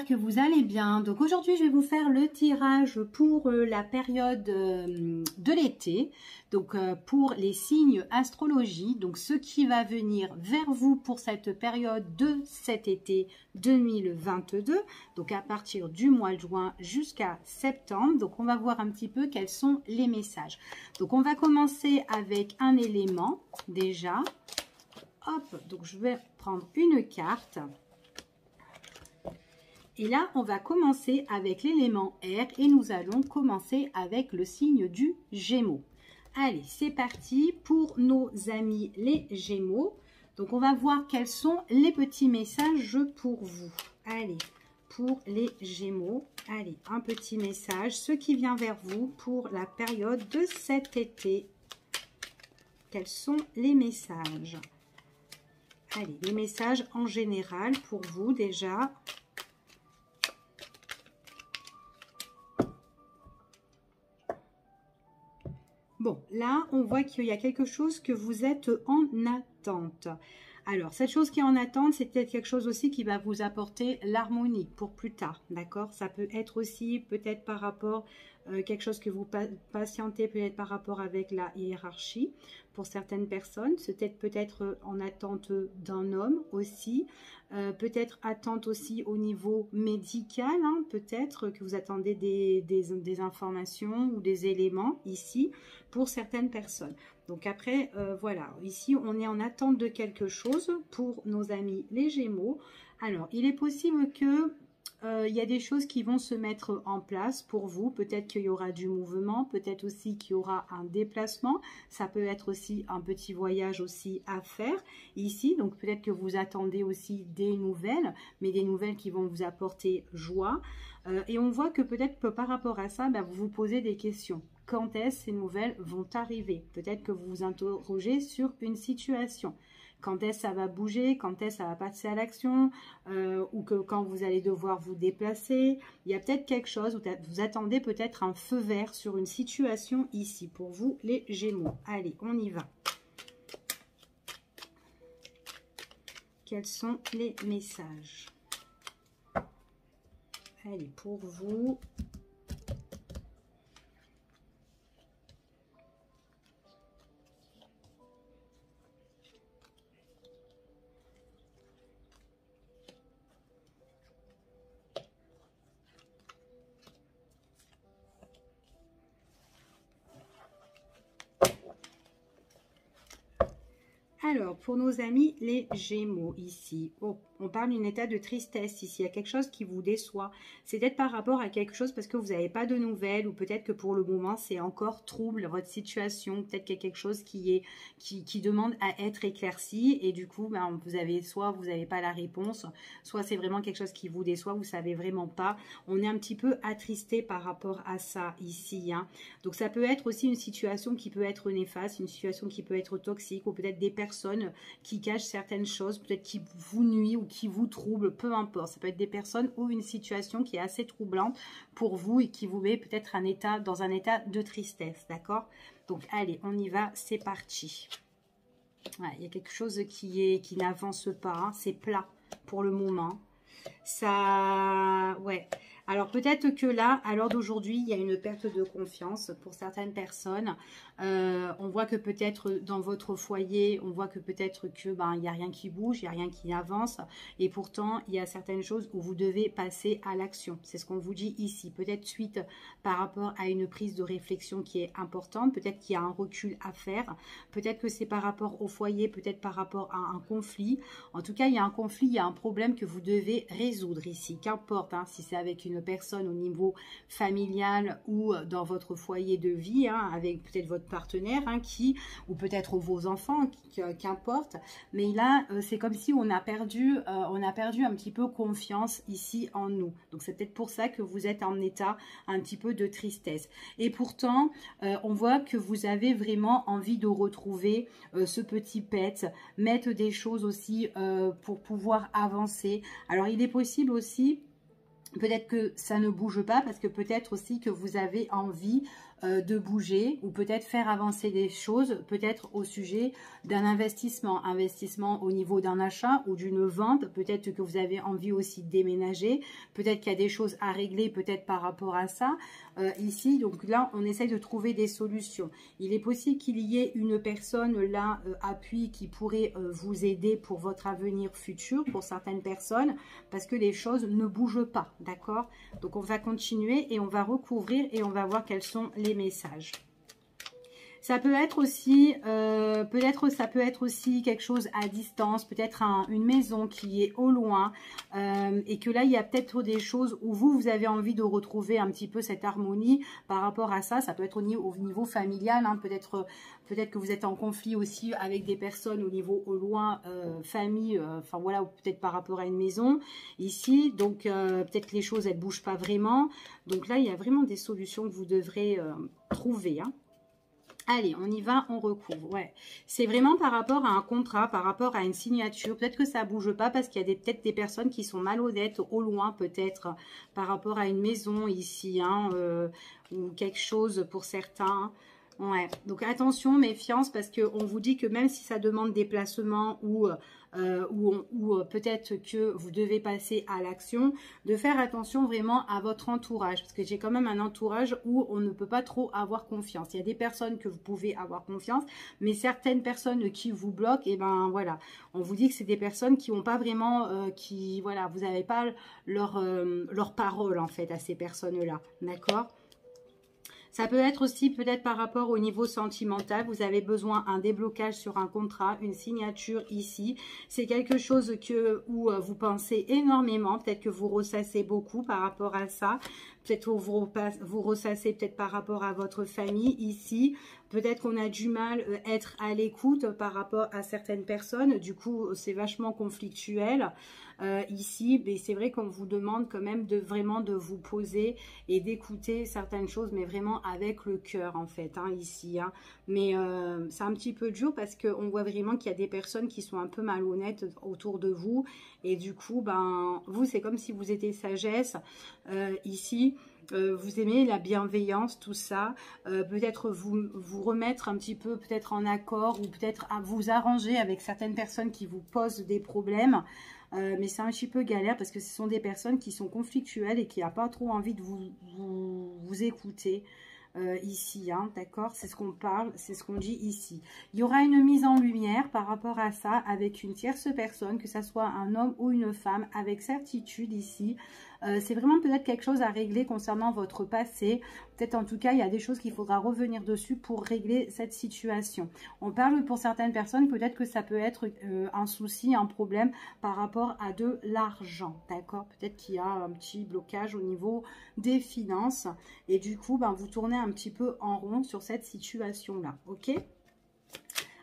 que vous allez bien. Donc aujourd'hui, je vais vous faire le tirage pour la période de l'été. Donc pour les signes astrologie. Donc ce qui va venir vers vous pour cette période de cet été 2022. Donc à partir du mois de juin jusqu'à septembre. Donc on va voir un petit peu quels sont les messages. Donc on va commencer avec un élément déjà. Hop, donc je vais prendre une carte. Et là, on va commencer avec l'élément air et nous allons commencer avec le signe du Gémeaux. Allez, c'est parti pour nos amis les Gémeaux. Donc, on va voir quels sont les petits messages pour vous. Allez, pour les Gémeaux, allez, un petit message, ce qui vient vers vous pour la période de cet été. Quels sont les messages? Allez, les messages en général pour vous déjà. Bon, là, on voit qu'il y a quelque chose que vous êtes en attente. Alors, cette chose qui est en attente, c'est peut-être quelque chose aussi qui va vous apporter l'harmonie pour plus tard, d'accord? Ça peut être aussi peut-être par rapport quelque chose que vous patientez, peut-être par rapport avec la hiérarchie pour certaines personnes. C'est peut-être en attente d'un homme aussi. Peut-être attente aussi au niveau médical, hein, peut-être que vous attendez des informations ou des éléments ici pour certaines personnes. Donc après, voilà, ici on est en attente de quelque chose pour nos amis les Gémeaux. Alors, il est possible que il y a des choses qui vont se mettre en place pour vous. Peut-être qu'il y aura du mouvement, peut-être aussi qu'il y aura un déplacement. Ça peut être aussi un petit voyage aussi à faire ici. Donc peut-être que vous attendez aussi des nouvelles, mais des nouvelles qui vont vous apporter joie. Et on voit que peut-être que par rapport à ça, vous vous posez des questions. Quand est-ce ces nouvelles vont arriver? Peut-être que vous vous interrogez sur une situation. Quand est-ce ça va bouger, quand est-ce ça va passer à l'action, ou que quand vous allez devoir vous déplacer. Il y a peut-être quelque chose où vous attendez peut-être un feu vert sur une situation ici pour vous les Gémeaux. Allez, on y va. Quels sont les messages? Allez, pour vous. Alors, pour nos amis les Gémeaux ici, oh, on parle d'un état de tristesse ici. Il y a quelque chose qui vous déçoit. C'est peut-être par rapport à quelque chose parce que vous n'avez pas de nouvelles ou peut-être que pour le moment, c'est encore trouble votre situation. Peut-être qu'il y a quelque chose qui demande à être éclairci et du coup, vous avez soit vous n'avez pas la réponse, soit c'est vraiment quelque chose qui vous déçoit, vous ne savez vraiment pas. On est un petit peu attristé par rapport à ça ici, hein. Donc, ça peut être aussi une situation qui peut être néfaste, une situation qui peut être toxique ou peut-être des personnes qui cachent certaines choses, peut-être qui vous nuisent ou qui vous troublent, peu importe. Ça peut être des personnes ou une situation qui est assez troublante pour vous et qui vous met peut-être dans un état de tristesse, d'accord? Donc, allez, on y va, c'est parti. Voilà, il y a quelque chose qui n'avance pas, hein, c'est plat pour le moment. Ça, ouais. Alors peut-être que là, à l'heure d'aujourd'hui, il y a une perte de confiance pour certaines personnes. On voit que peut-être dans votre foyer, on voit que peut-être que il n'y a rien qui bouge, il n'y a rien qui avance. Et pourtant, il y a certaines choses où vous devez passer à l'action. C'est ce qu'on vous dit ici. Peut-être suite par rapport à une prise de réflexion qui est importante. Peut-être qu'il y a un recul à faire. Peut-être que c'est par rapport au foyer, peut-être par rapport à un conflit. En tout cas, il y a un conflit, il y a un problème que vous devez résoudre ici. Qu'importe, hein, si c'est avec une personne au niveau familial ou dans votre foyer de vie, hein, avec peut-être votre partenaire, hein, ou peut-être vos enfants, qu'importe. Mais là, c'est comme si on a perdu un petit peu confiance ici en nous. Donc c'est peut-être pour ça que vous êtes en état un petit peu de tristesse. Et pourtant, on voit que vous avez vraiment envie de retrouver ce petit pet, mettre des choses aussi pour pouvoir avancer. Alors il est possible aussi Peut-être que ça ne bouge pas parce que peut-être aussi que vous avez envie de bouger ou peut-être faire avancer des choses, peut-être au sujet d'un investissement. Investissement au niveau d'un achat ou d'une vente. Peut-être que vous avez envie aussi de déménager. Peut-être qu'il y a des choses à régler peut-être par rapport à ça. Ici, donc là, on essaie de trouver des solutions. Il est possible qu'il y ait une personne là, appui, qui pourrait vous aider pour votre avenir futur, pour certaines personnes, parce que les choses ne bougent pas, d'accord? Donc, on va continuer et on va recouvrir et on va voir quels sont les messages. Ça peut être aussi, ça peut être aussi quelque chose à distance, peut-être une maison qui est au loin et que là, il y a peut-être des choses où vous avez envie de retrouver un petit peu cette harmonie par rapport à ça. Ça peut être au niveau familial, hein, peut-être que vous êtes en conflit aussi avec des personnes au niveau au loin, famille, enfin voilà, ou peut-être par rapport à une maison ici. Donc, peut-être que les choses, elles ne bougent pas vraiment. Donc là, il y a vraiment des solutions que vous devrez trouver, hein. Allez, on y va, on recouvre. Ouais, c'est vraiment par rapport à un contrat, par rapport à une signature. Peut-être que ça bouge pas parce qu'il y a peut-être des personnes qui sont malhonnêtes au loin, peut-être par rapport à une maison ici, hein, ou quelque chose pour certains. Ouais, donc attention, méfiance, parce qu'on vous dit que même si ça demande des placements ou peut-être que vous devez passer à l'action, de faire attention vraiment à votre entourage, parce que j'ai quand même un entourage où on ne peut pas trop avoir confiance. Il y a des personnes que vous pouvez avoir confiance, mais certaines personnes qui vous bloquent, et ben voilà, on vous dit que c'est des personnes qui n'ont pas vraiment, voilà, vous n'avez pas leur parole en fait à ces personnes-là, d'accord? Ça peut être aussi peut-être par rapport au niveau sentimental. Vous avez besoin d'un déblocage sur un contrat, une signature ici. C'est quelque chose où vous pensez énormément. Peut-être que vous ressassez beaucoup par rapport à ça. Peut-être que vous ressassez peut-être par rapport à votre famille ici. Peut-être qu'on a du mal à être à l'écoute par rapport à certaines personnes. Du coup, c'est vachement conflictuel. Ici, mais c'est vrai qu'on vous demande quand même vraiment de vous poser et d'écouter certaines choses, mais vraiment avec le cœur en fait, hein, ici. Hein. Mais c'est un petit peu dur parce qu'on voit vraiment qu'il y a des personnes qui sont un peu malhonnêtes autour de vous. Et du coup, ben, vous, c'est comme si vous étiez sagesse ici. Vous aimez la bienveillance, tout ça, peut-être vous remettre un petit peu peut-être en accord ou peut-être à vous arranger avec certaines personnes qui vous posent des problèmes. Mais c'est un petit peu galère parce que ce sont des personnes qui sont conflictuelles et qui n'ont pas trop envie de vous écouter ici, hein, d'accord? C'est ce qu'on parle, c'est ce qu'on dit ici. Il y aura une mise en lumière par rapport à ça avec une tierce personne, que ce soit un homme ou une femme, avec certitude ici. C'est vraiment peut-être quelque chose à régler concernant votre passé. Peut-être en tout cas, il y a des choses qu'il faudra revenir dessus pour régler cette situation. On parle pour certaines personnes, peut-être que ça peut être un souci, un problème par rapport à de l'argent, d'accord? Peut-être qu'il y a un petit blocage au niveau des finances. Et du coup, ben, vous tournez un petit peu en rond sur cette situation-là, ok?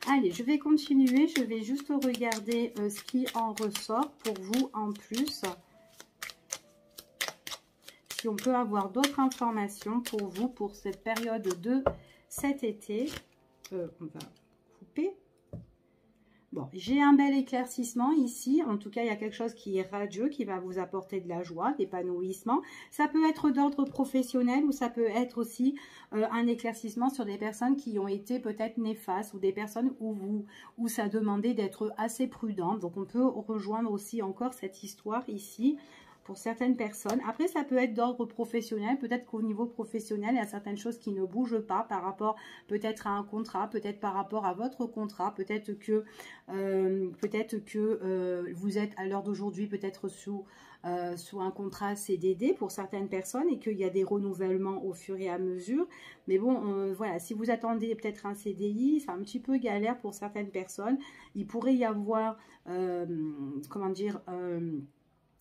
Allez, je vais continuer. Je vais juste regarder ce qui en ressort pour vous en plus. Si on peut avoir d'autres informations pour vous pour cette période de cet été. On va couper. Bon, j'ai un bel éclaircissement ici. En tout cas, il y a quelque chose qui est radieux, qui va vous apporter de la joie, d'épanouissement. Ça peut être d'ordre professionnel ou ça peut être aussi un éclaircissement sur des personnes qui ont été peut-être néfastes ou des personnes où ça demandait d'être assez prudent. Donc, on peut rejoindre aussi encore cette histoire ici pour certaines personnes. Après, ça peut être d'ordre professionnel. Peut-être qu'au niveau professionnel, il y a certaines choses qui ne bougent pas par rapport peut-être à un contrat, peut-être par rapport à votre contrat. Peut-être que vous êtes à l'heure d'aujourd'hui peut-être sous un contrat CDD pour certaines personnes et qu'il y a des renouvellements au fur et à mesure. Mais bon, voilà, si vous attendez peut-être un CDI, c'est un petit peu galère pour certaines personnes. Il pourrait y avoir, comment dire...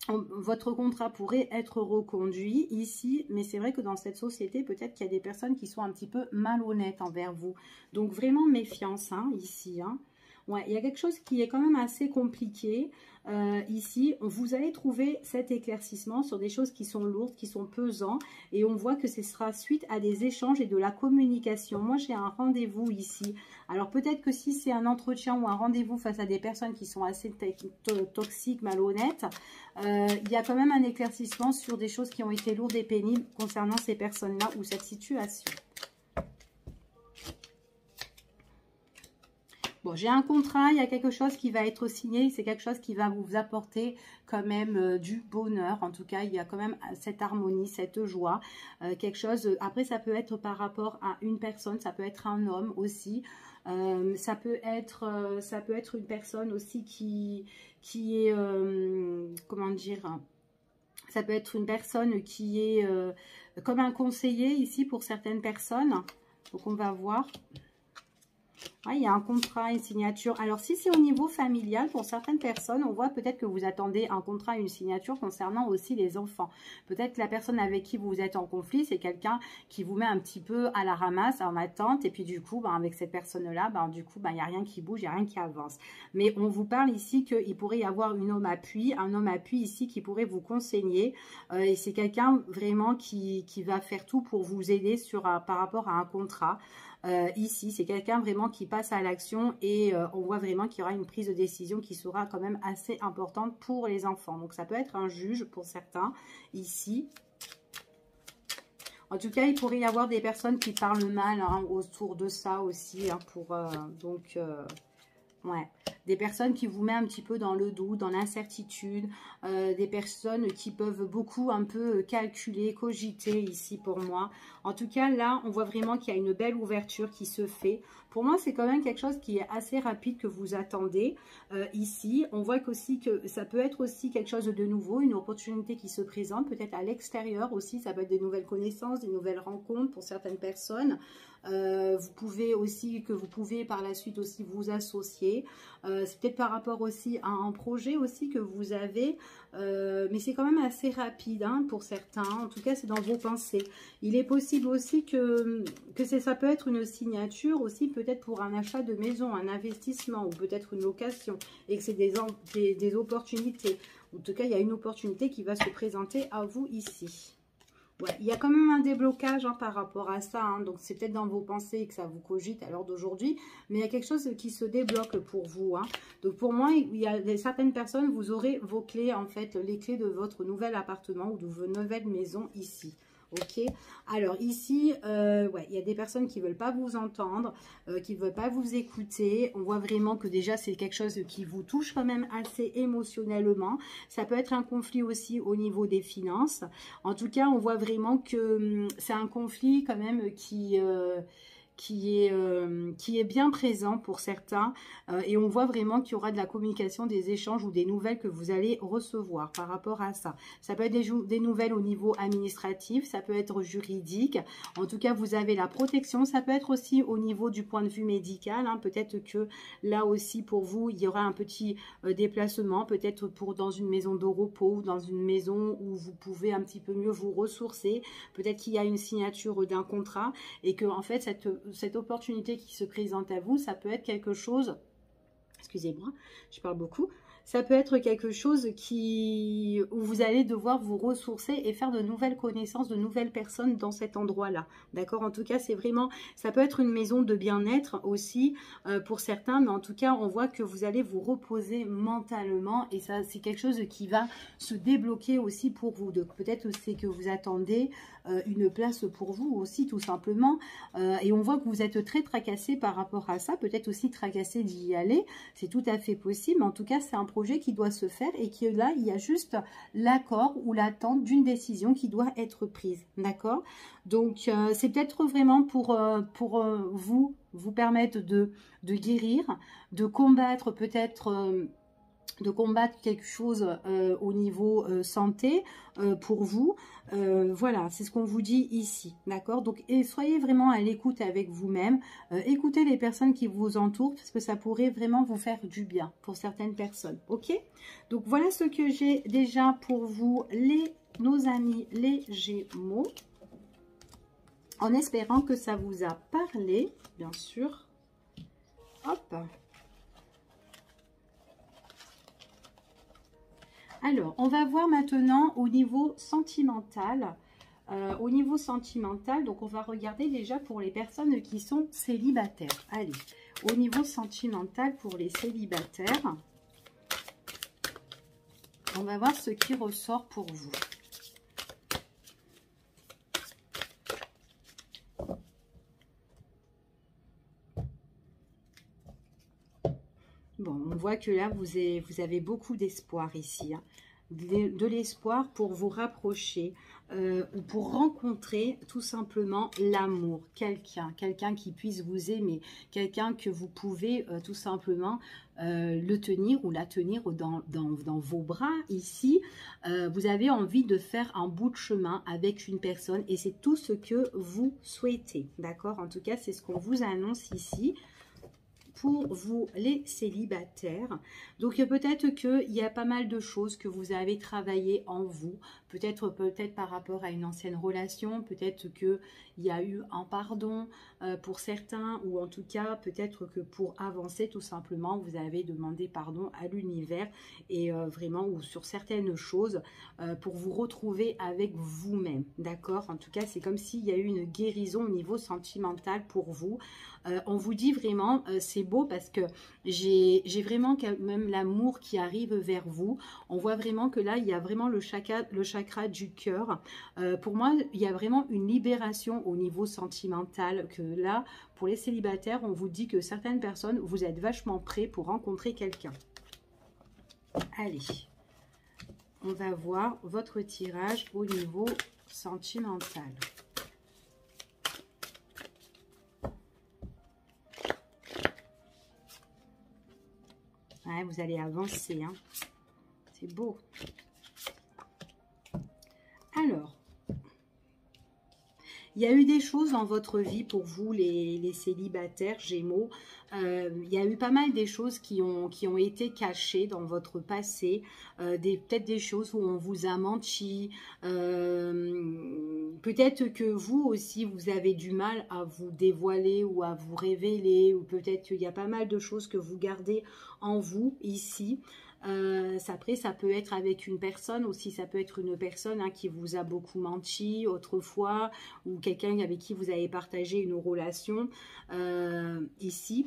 votre contrat pourrait être reconduit ici, mais c'est vrai que dans cette société, peut-être qu'il y a des personnes qui sont un petit peu malhonnêtes envers vous. Donc, vraiment méfiance, hein, ici. Hein. Ouais, il y a quelque chose qui est quand même assez compliqué. Ici, vous allez trouver cet éclaircissement sur des choses qui sont lourdes, qui sont pesantes. Et on voit que ce sera suite à des échanges et de la communication. Moi, j'ai un rendez-vous ici. Alors, peut-être que si c'est un entretien ou un rendez-vous face à des personnes qui sont assez toxiques, malhonnêtes, il y a quand même un éclaircissement sur des choses qui ont été lourdes et pénibles concernant ces personnes-là ou cette situation. Bon, j'ai un contrat, il y a quelque chose qui va être signé, c'est quelque chose qui va vous apporter quand même du bonheur. En tout cas, il y a quand même cette harmonie, cette joie, quelque chose. Après, ça peut être par rapport à une personne, ça peut être un homme aussi. Ça peut être une personne aussi qui est, comment dire, ça peut être une personne qui est comme un conseiller ici pour certaines personnes. Donc, on va voir. Ah, il y a un contrat, une signature. Alors, si c'est au niveau familial, pour certaines personnes, on voit peut-être que vous attendez un contrat, une signature concernant aussi les enfants. Peut-être que la personne avec qui vous êtes en conflit, c'est quelqu'un qui vous met un petit peu à la ramasse, en attente. Et puis, du coup, avec cette personne-là, il n'y a rien qui bouge, il n'y a rien qui avance. Mais on vous parle ici qu'il pourrait y avoir un homme appui ici qui pourrait vous conseiller. Et c'est quelqu'un vraiment qui va faire tout pour vous aider par rapport à un contrat. Ici, c'est quelqu'un vraiment qui passe à l'action et on voit vraiment qu'il y aura une prise de décision qui sera quand même assez importante pour les enfants. Donc, ça peut être un juge pour certains ici. En tout cas, il pourrait y avoir des personnes qui parlent mal autour de ça aussi. Ouais, des personnes qui vous mettent un petit peu dans le doute, dans l'incertitude, des personnes qui peuvent beaucoup un peu calculer, cogiter ici pour moi. En tout cas, là, on voit vraiment qu'il y a une belle ouverture qui se fait. Pour moi, c'est quand même quelque chose qui est assez rapide que vous attendez ici. On voit qu'aussi que ça peut être aussi quelque chose de nouveau, une opportunité qui se présente, peut-être à l'extérieur aussi. Ça peut être des nouvelles connaissances, des nouvelles rencontres pour certaines personnes. Vous pouvez par la suite aussi vous associer. C'est peut-être par rapport aussi à un projet aussi que vous avez, mais c'est quand même assez rapide pour certains. En tout cas, c'est dans vos pensées. Il est possible aussi que ça peut être une signature aussi, peut-être pour un achat de maison, un investissement ou peut-être une location et que c'est des opportunités. En tout cas, il y a une opportunité qui va se présenter à vous ici. Ouais, il y a quand même un déblocage par rapport à ça. Donc, c'est peut-être dans vos pensées que ça vous cogite à l'heure d'aujourd'hui. Mais il y a quelque chose qui se débloque pour vous. Donc, pour moi, il y a certaines personnes, vous aurez vos clés, en fait, les clés de votre nouvel appartement ou de votre nouvelle maison ici. Ok, alors ici, ouais, il y a des personnes qui ne veulent pas vous entendre, qui ne veulent pas vous écouter. On voit vraiment que déjà, c'est quelque chose qui vous touche quand même assez émotionnellement. Ça peut être un conflit aussi au niveau des finances. En tout cas, on voit vraiment que c'est un conflit quand même qui est bien présent pour certains et on voit vraiment qu'il y aura de la communication, des échanges ou des nouvelles que vous allez recevoir par rapport à ça. Ça peut être des nouvelles au niveau administratif, ça peut être juridique. En tout cas, vous avez la protection. Ça peut être aussi au niveau du point de vue médical. Peut-être que là aussi pour vous, il y aura un petit déplacement, peut-être dans une maison de repos ou dans une maison où vous pouvez un petit peu mieux vous ressourcer. Peut-être qu'il y a une signature d'un contrat et que en fait cette opportunité qui se présente à vous, ça peut être quelque chose, excusez-moi, je parle beaucoup, ça peut être quelque chose où vous allez devoir vous ressourcer et faire de nouvelles connaissances, de nouvelles personnes dans cet endroit-là. D'accord? En tout cas, c'est vraiment, ça peut être une maison de bien-être aussi pour certains, mais en tout cas, on voit que vous allez vous reposer mentalement et ça, c'est quelque chose qui va se débloquer aussi pour vous. Donc, peut-être c'est que vous attendez une place pour vous aussi, tout simplement. Et on voit que vous êtes très tracassé par rapport à ça, peut-être aussi tracassé d'y aller. C'est tout à fait possible. En tout cas, c'est un projet qui doit se faire et qui là, il y a juste l'accord ou l'attente d'une décision qui doit être prise. D'accord? Donc, c'est peut-être vraiment pour vous permettre de guérir, de combattre peut-être... de combattre quelque chose au niveau santé pour vous. Voilà, c'est ce qu'on vous dit ici, d'accord? Donc, et soyez vraiment à l'écoute avec vous-même. Écoutez les personnes qui vous entourent parce que ça pourrait vraiment vous faire du bien pour certaines personnes, ok? Donc, voilà ce que j'ai déjà pour vous, nos amis les Gémeaux. En espérant que ça vous a parlé, bien sûr. Hop! Alors, on va voir maintenant au niveau sentimental. Donc on va regarder déjà pour les personnes qui sont célibataires. Allez, au niveau sentimental pour les célibataires, on va voir ce qui ressort pour vous. Bon, on voit que là, vous avez beaucoup d'espoir ici. Hein. De l'espoir pour vous rapprocher ou pour rencontrer tout simplement l'amour. Quelqu'un qui puisse vous aimer. Quelqu'un que vous pouvez tout simplement le tenir ou la tenir dans vos bras ici. Vous avez envie de faire un bout de chemin avec une personne et c'est tout ce que vous souhaitez. D'accord? En tout cas, c'est ce qu'on vous annonce ici. Pour vous les célibataires. Donc peut-être qu'il y a pas mal de choses que vous avez travaillé en vous, peut-être par rapport à une ancienne relation, peut-être qu'il y a eu un pardon pour certains, ou en tout cas peut-être que pour avancer tout simplement vous avez demandé pardon à l'univers et vraiment ou sur certaines choses pour vous retrouver avec vous-même, d'accord? En tout cas c'est comme s'il y a eu une guérison au niveau sentimental pour vous. On vous dit vraiment, c'est beau parce que j'ai vraiment quand même l'amour qui arrive vers vous. On voit vraiment que là, il y a vraiment le chakra du cœur. Pour moi, il y a vraiment une libération au niveau sentimental. Que là, pour les célibataires, on vous dit que certaines personnes, vous êtes vachement prêts pour rencontrer quelqu'un. Allez, on va voir votre tirage au niveau sentimental. Ouais, vous allez avancer, hein. C'est beau. Alors, il y a eu des choses dans votre vie pour vous, les célibataires Gémeaux. Il y a eu pas mal des choses qui ont été cachées dans votre passé. Peut-être des choses où on vous a menti. Peut-être que vous aussi, vous avez du mal à vous dévoiler ou à vous révéler. Ou peut-être qu'il y a pas mal de choses que vous gardez en vous ici. Après, ça peut être avec une personne aussi, ça peut être une personne qui vous a beaucoup menti autrefois ou quelqu'un avec qui vous avez partagé une relation ici.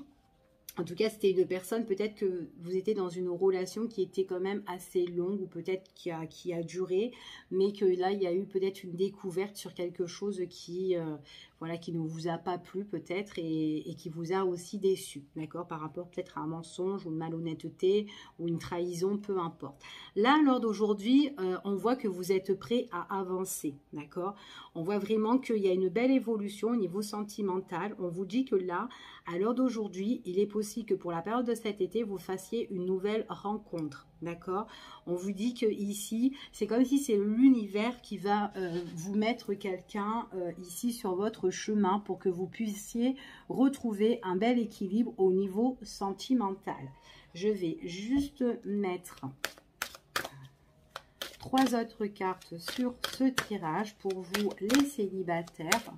En tout cas, c'était une personne, peut-être que vous étiez dans une relation qui était quand même assez longue ou peut-être qui a duré, mais que là, il y a eu peut-être une découverte sur quelque chose qui ne vous a pas plu peut-être et qui vous a aussi déçu, d'accord, par rapport peut-être à un mensonge ou une malhonnêteté ou une trahison, peu importe. Là, lors d'aujourd'hui, on voit que vous êtes prêt à avancer, d'accord. On voit vraiment qu'il y a une belle évolution au niveau sentimental. On vous dit que là, à l'heure d'aujourd'hui, il est possible que pour la période de cet été, vous fassiez une nouvelle rencontre, d'accord? On vous dit que ici, c'est comme si c'est l'univers qui va vous mettre quelqu'un ici sur votre chemin pour que vous puissiez retrouver un bel équilibre au niveau sentimental. Je vais juste mettre 3 autres cartes sur ce tirage pour vous les célibataires.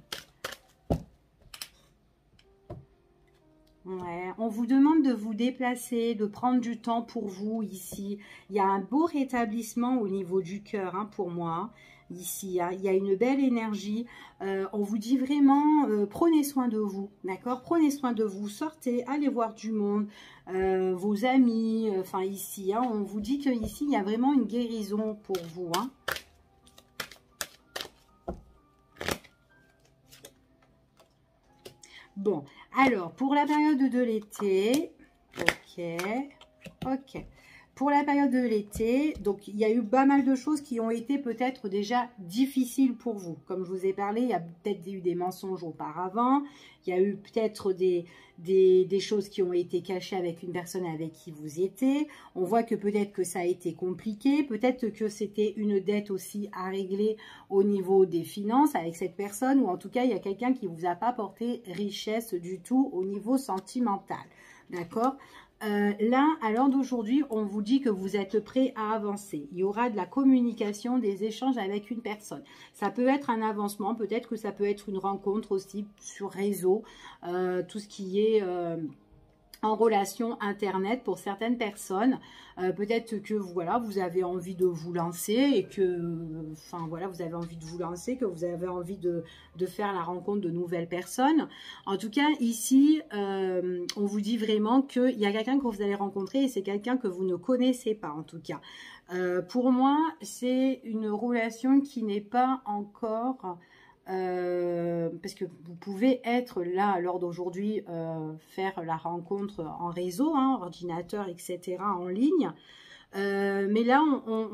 Ouais, on vous demande de vous déplacer, de prendre du temps pour vous ici. Il y a un beau rétablissement au niveau du cœur pour moi. Ici, il y a une belle énergie. On vous dit vraiment, prenez soin de vous, d'accord? Prenez soin de vous, sortez, allez voir du monde, vos amis. Enfin, ici, on vous dit qu'ici, il y a vraiment une guérison pour vous. Bon, alors, pour la période de l'été, ok. Pour la période de l'été, donc il y a eu pas mal de choses qui ont été peut-être déjà difficiles pour vous. Comme je vous ai parlé, il y a peut-être eu des mensonges auparavant, il y a eu peut-être des choses qui ont été cachées avec une personne avec qui vous étiez. On voit que peut-être que ça a été compliqué, peut-être que c'était une dette aussi à régler au niveau des finances avec cette personne, ou en tout cas, il y a quelqu'un qui ne vous a pas apporté richesse du tout au niveau sentimental. D'accord ? Là, à l'heure d'aujourd'hui, on vous dit que vous êtes prêt à avancer. Il y aura de la communication, des échanges avec une personne. Ça peut être un avancement, peut-être que ça peut être une rencontre aussi sur réseau, tout ce qui est en relation internet pour certaines personnes. Peut-être que voilà, vous avez envie de vous lancer et que, enfin voilà, vous avez envie de vous lancer, que vous avez envie de faire la rencontre de nouvelles personnes. En tout cas, ici, on vous dit vraiment qu'il y a quelqu'un que vous allez rencontrer et c'est quelqu'un que vous ne connaissez pas en tout cas. Pour moi, c'est une relation qui n'est pas encore... parce que vous pouvez être là à l'heure d'aujourd'hui, faire la rencontre en réseau, hein, ordinateur, etc., en ligne. Mais là,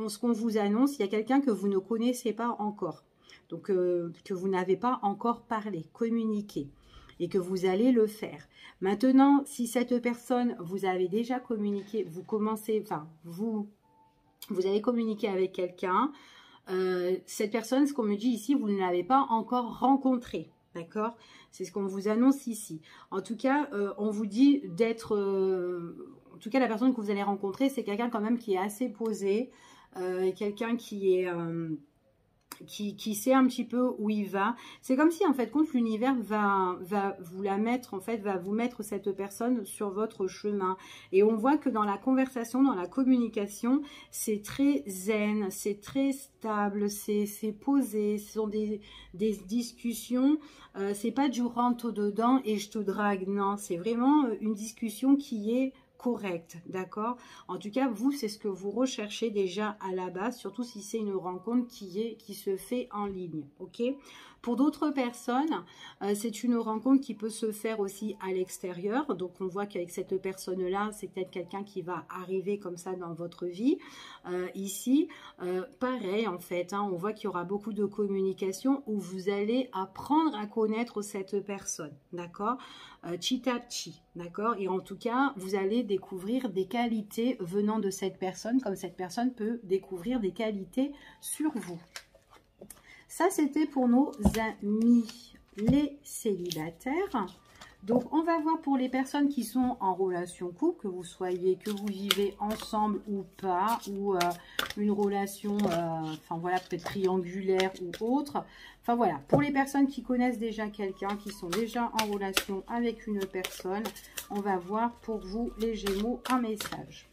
ce qu'on vous annonce, il y a quelqu'un que vous ne connaissez pas encore. Donc, que vous n'avez pas encore parlé, communiqué. Et que vous allez le faire. Maintenant, si cette personne, vous avez déjà communiqué, vous commencez, enfin, vous avez communiqué avec quelqu'un. Cette personne, ce qu'on me dit ici, vous ne l'avez pas encore rencontrée, d'accord? C'est ce qu'on vous annonce ici. En tout cas, on vous dit d'être... en tout cas, la personne que vous allez rencontrer, c'est quelqu'un quand même qui est assez posé, quelqu'un qui est... qui sait un petit peu où il va. C'est comme si en fait compte l'univers va vous la mettre, en fait va vous mettre cette personne sur votre chemin. Et on voit que dans la conversation, dans la communication, c'est très zen, c'est très stable, c'est posé, ce sont des discussions, c'est pas du rentre dedans et je te drague, non, c'est vraiment une discussion qui est correct, d'accord? En tout cas, vous, c'est ce que vous recherchez déjà à la base, surtout si c'est une rencontre qui se fait en ligne, ok? Pour d'autres personnes, c'est une rencontre qui peut se faire aussi à l'extérieur. Donc, on voit qu'avec cette personne-là, c'est peut-être quelqu'un qui va arriver comme ça dans votre vie. Ici, pareil, en fait, hein, on voit qu'il y aura beaucoup de communication où vous allez apprendre à connaître cette personne, d'accord? Petit à petit, d'accord? Et en tout cas, vous allez découvrir des qualités venant de cette personne, comme cette personne peut découvrir des qualités sur vous. Ça, c'était pour nos amis, les célibataires. Donc, on va voir pour les personnes qui sont en relation couple, que vous vivez ensemble ou pas, ou une relation, enfin voilà, peut-être triangulaire ou autre. Enfin voilà, pour les personnes qui connaissent déjà quelqu'un, qui sont déjà en relation avec une personne, on va voir pour vous, les Gémeaux, un message.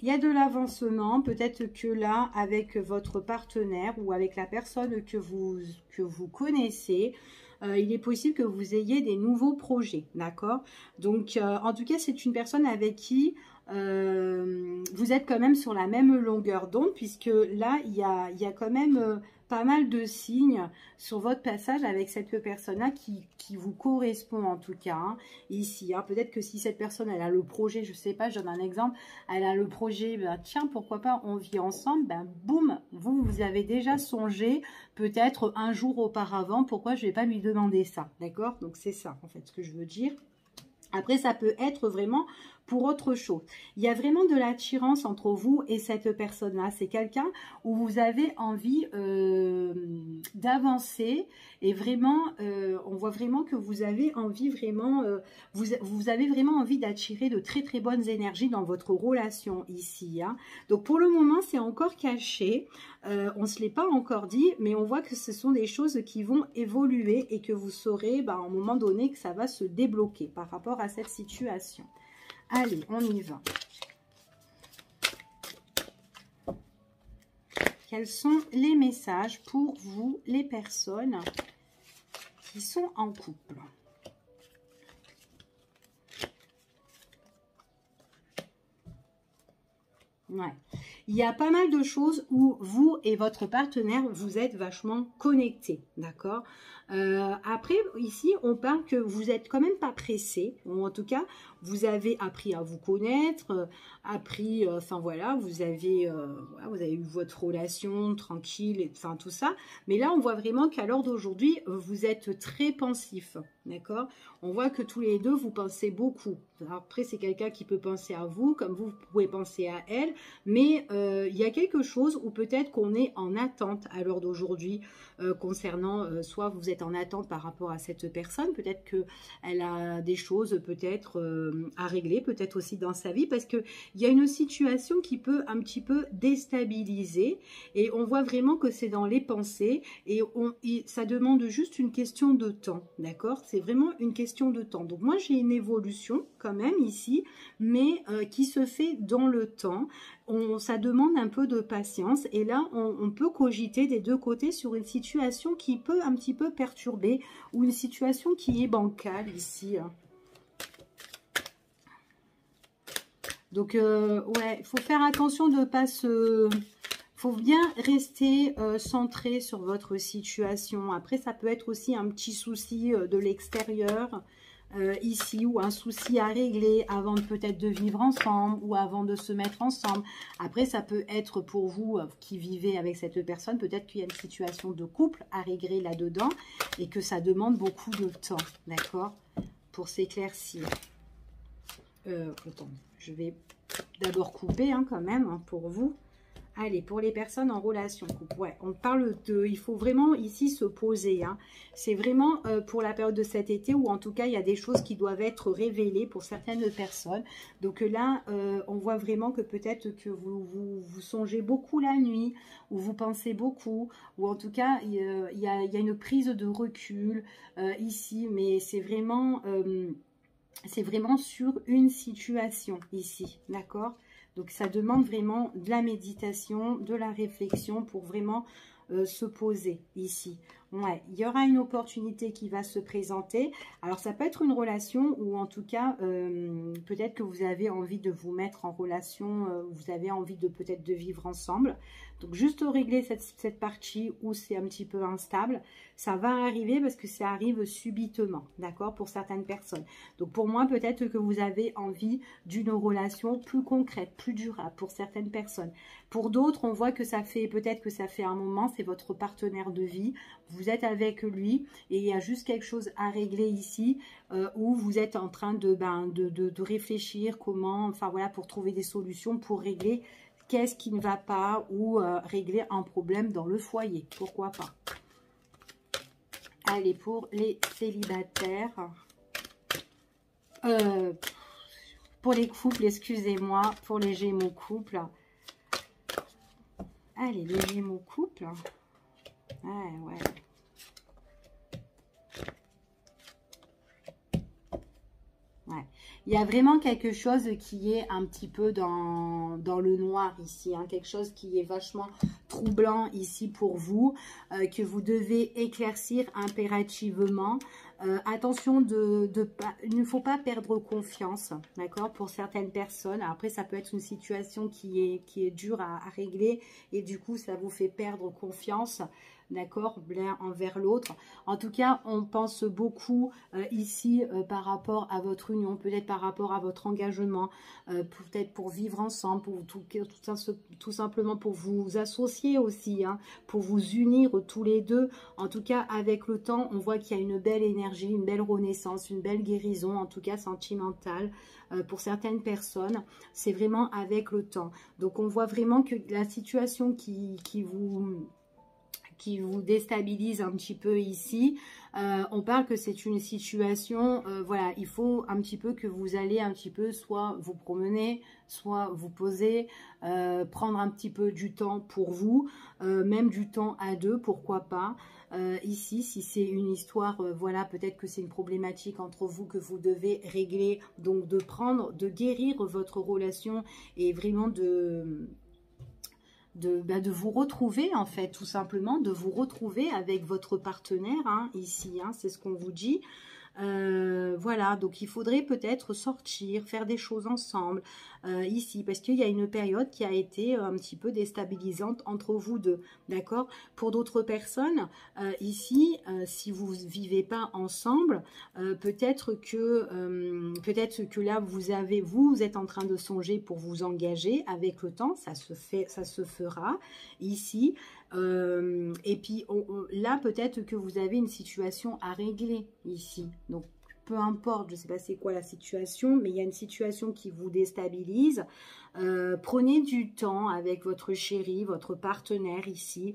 Il y a de l'avancement, peut-être que là, avec votre partenaire ou avec la personne que vous connaissez, il est possible que vous ayez des nouveaux projets, d'accord? Donc, en tout cas, c'est une personne avec qui vous êtes quand même sur la même longueur d'onde, puisque là, il y a quand même pas mal de signes sur votre passage avec cette personne-là qui vous correspond en tout cas, hein, ici. Hein. Peut-être que si cette personne, elle a le projet, je sais pas, je donne un exemple, elle a le projet, ben, tiens, pourquoi pas, on vit ensemble, ben boum, vous avez déjà songé, peut-être un jour auparavant, pourquoi je vais pas lui demander ça, d'accord? Donc c'est ça, en fait, ce que je veux dire. Après, ça peut être vraiment pour autre chose. Il y a vraiment de l'attirance entre vous et cette personne-là. C'est quelqu'un où vous avez envie d'avancer et vraiment, on voit vraiment que vous avez envie vraiment, vous avez vraiment envie d'attirer de très très bonnes énergies dans votre relation ici. Hein. Donc pour le moment, c'est encore caché. On ne se l'est pas encore dit, mais on voit que ce sont des choses qui vont évoluer et que vous saurez à un moment donné que ça va se débloquer par rapport à cette situation. Allez, on y va. Quels sont les messages pour vous, les personnes qui sont en couple? Ouais. Il y a pas mal de choses où vous et votre partenaire, vous êtes vachement connectés, d'accord? Après, ici, on parle que vous êtes quand même pas pressé, ou en tout cas, vous avez appris à vous connaître, enfin voilà, vous avez eu votre relation tranquille, enfin tout ça. Mais là, on voit vraiment qu'à l'heure d'aujourd'hui, vous êtes très pensif, d'accord? On voit que tous les deux, vous pensez beaucoup. Après, c'est quelqu'un qui peut penser à vous, comme vous pouvez penser à elle, mais il y a quelque chose où peut-être qu'on est en attente à l'heure d'aujourd'hui concernant, soit vous êtes en attente par rapport à cette personne, peut-être qu'elle a des choses peut-être à régler, peut-être aussi dans sa vie, parce qu'il y a une situation qui peut un petit peu déstabiliser, et on voit vraiment que c'est dans les pensées, et ça demande juste une question de temps, d'accord? C'est vraiment une question de temps. Donc moi j'ai une évolution quand même ici, mais qui se fait dans le temps. Ça demande un peu de patience, et là on peut cogiter des deux côtés sur une situation qui peut un petit peu perturber, ou une situation qui est bancale ici. Donc ouais, il faut faire attention de ne pas se... faut bien rester centré sur votre situation. Après, ça peut être aussi un petit souci de l'extérieur, ici, ou un souci à régler avant peut-être de vivre ensemble, ou avant de se mettre ensemble. Après, ça peut être pour vous qui vivez avec cette personne, peut-être qu'il y a une situation de couple à régler là-dedans, et que ça demande beaucoup de temps, d'accord, pour s'éclaircir. Attends, je vais d'abord couper quand même, pour vous. Allez, pour les personnes en relation couple, ouais, on parle de... Il faut vraiment ici se poser. C'est vraiment pour la période de cet été, où en tout cas, il y a des choses qui doivent être révélées pour certaines personnes. Donc là, on voit vraiment que peut-être que vous songez beaucoup la nuit, ou vous pensez beaucoup, ou en tout cas, il y a une prise de recul ici, mais c'est vraiment sur une situation ici, d'accord? Donc, ça demande vraiment de la méditation, de la réflexion pour vraiment se poser ici. Ouais, il y aura une opportunité qui va se présenter. Alors, ça peut être une relation, ou en tout cas, peut-être que vous avez envie de vous mettre en relation, vous avez envie de peut-être de vivre ensemble. Donc, juste régler cette partie où c'est un petit peu instable, ça va arriver parce que ça arrive subitement, d'accord, pour certaines personnes. Donc, pour moi, peut-être que vous avez envie d'une relation plus concrète, plus durable pour certaines personnes. Pour d'autres, on voit que ça fait, peut-être que ça fait un moment, c'est votre partenaire de vie, vous êtes avec lui et il y a juste quelque chose à régler ici, où vous êtes en train de réfléchir comment, enfin voilà, pour trouver des solutions pour régler qu'est-ce qui ne va pas, ou régler un problème dans le foyer, pourquoi pas. Allez, pour les célibataires, pour les couples, excusez-moi, pour les Gémeaux couples. Allez, les Gémeaux couples. Ouais. Ouais. Il y a vraiment quelque chose qui est un petit peu dans le noir ici, quelque chose qui est vachement troublant ici pour vous, que vous devez éclaircir impérativement. Attention, il ne faut pas perdre confiance, d'accord, pour certaines personnes. Après, ça peut être une situation qui est dure à régler, et du coup, ça vous fait perdre confiance, d'accord, l'un envers l'autre. En tout cas, on pense beaucoup ici par rapport à votre union, peut-être par rapport à votre engagement, peut-être pour vivre ensemble, pour tout simplement pour vous associer aussi, pour vous unir tous les deux. En tout cas, avec le temps, on voit qu'il y a une belle énergie, une belle renaissance, une belle guérison, en tout cas sentimentale, pour certaines personnes. C'est vraiment avec le temps. Donc, on voit vraiment que la situation qui vous déstabilise un petit peu ici, on parle que c'est une situation, voilà, il faut un petit peu que vous allez un petit peu soit vous promener, soit vous poser, prendre un petit peu du temps pour vous, même du temps à deux, pourquoi pas. Ici, si c'est une histoire, voilà, peut-être que c'est une problématique entre vous que vous devez régler, donc de guérir votre relation, et vraiment de vous retrouver, en fait, tout simplement, de vous retrouver avec votre partenaire, ici, c'est ce qu'on vous dit. Voilà, donc il faudrait peut-être sortir, faire des choses ensemble ici, parce qu'il y a une période qui a été un petit peu déstabilisante entre vous deux, d'accord? Pour d'autres personnes, ici, si vous ne vivez pas ensemble, peut-être que là, vous êtes en train de songer pour vous engager. Avec le temps, ça se fera ici. Et puis là, peut-être que vous avez une situation à régler ici. Donc, peu importe, je ne sais pas c'est quoi la situation, mais il y a une situation qui vous déstabilise. Prenez du temps avec votre chéri, votre partenaire ici,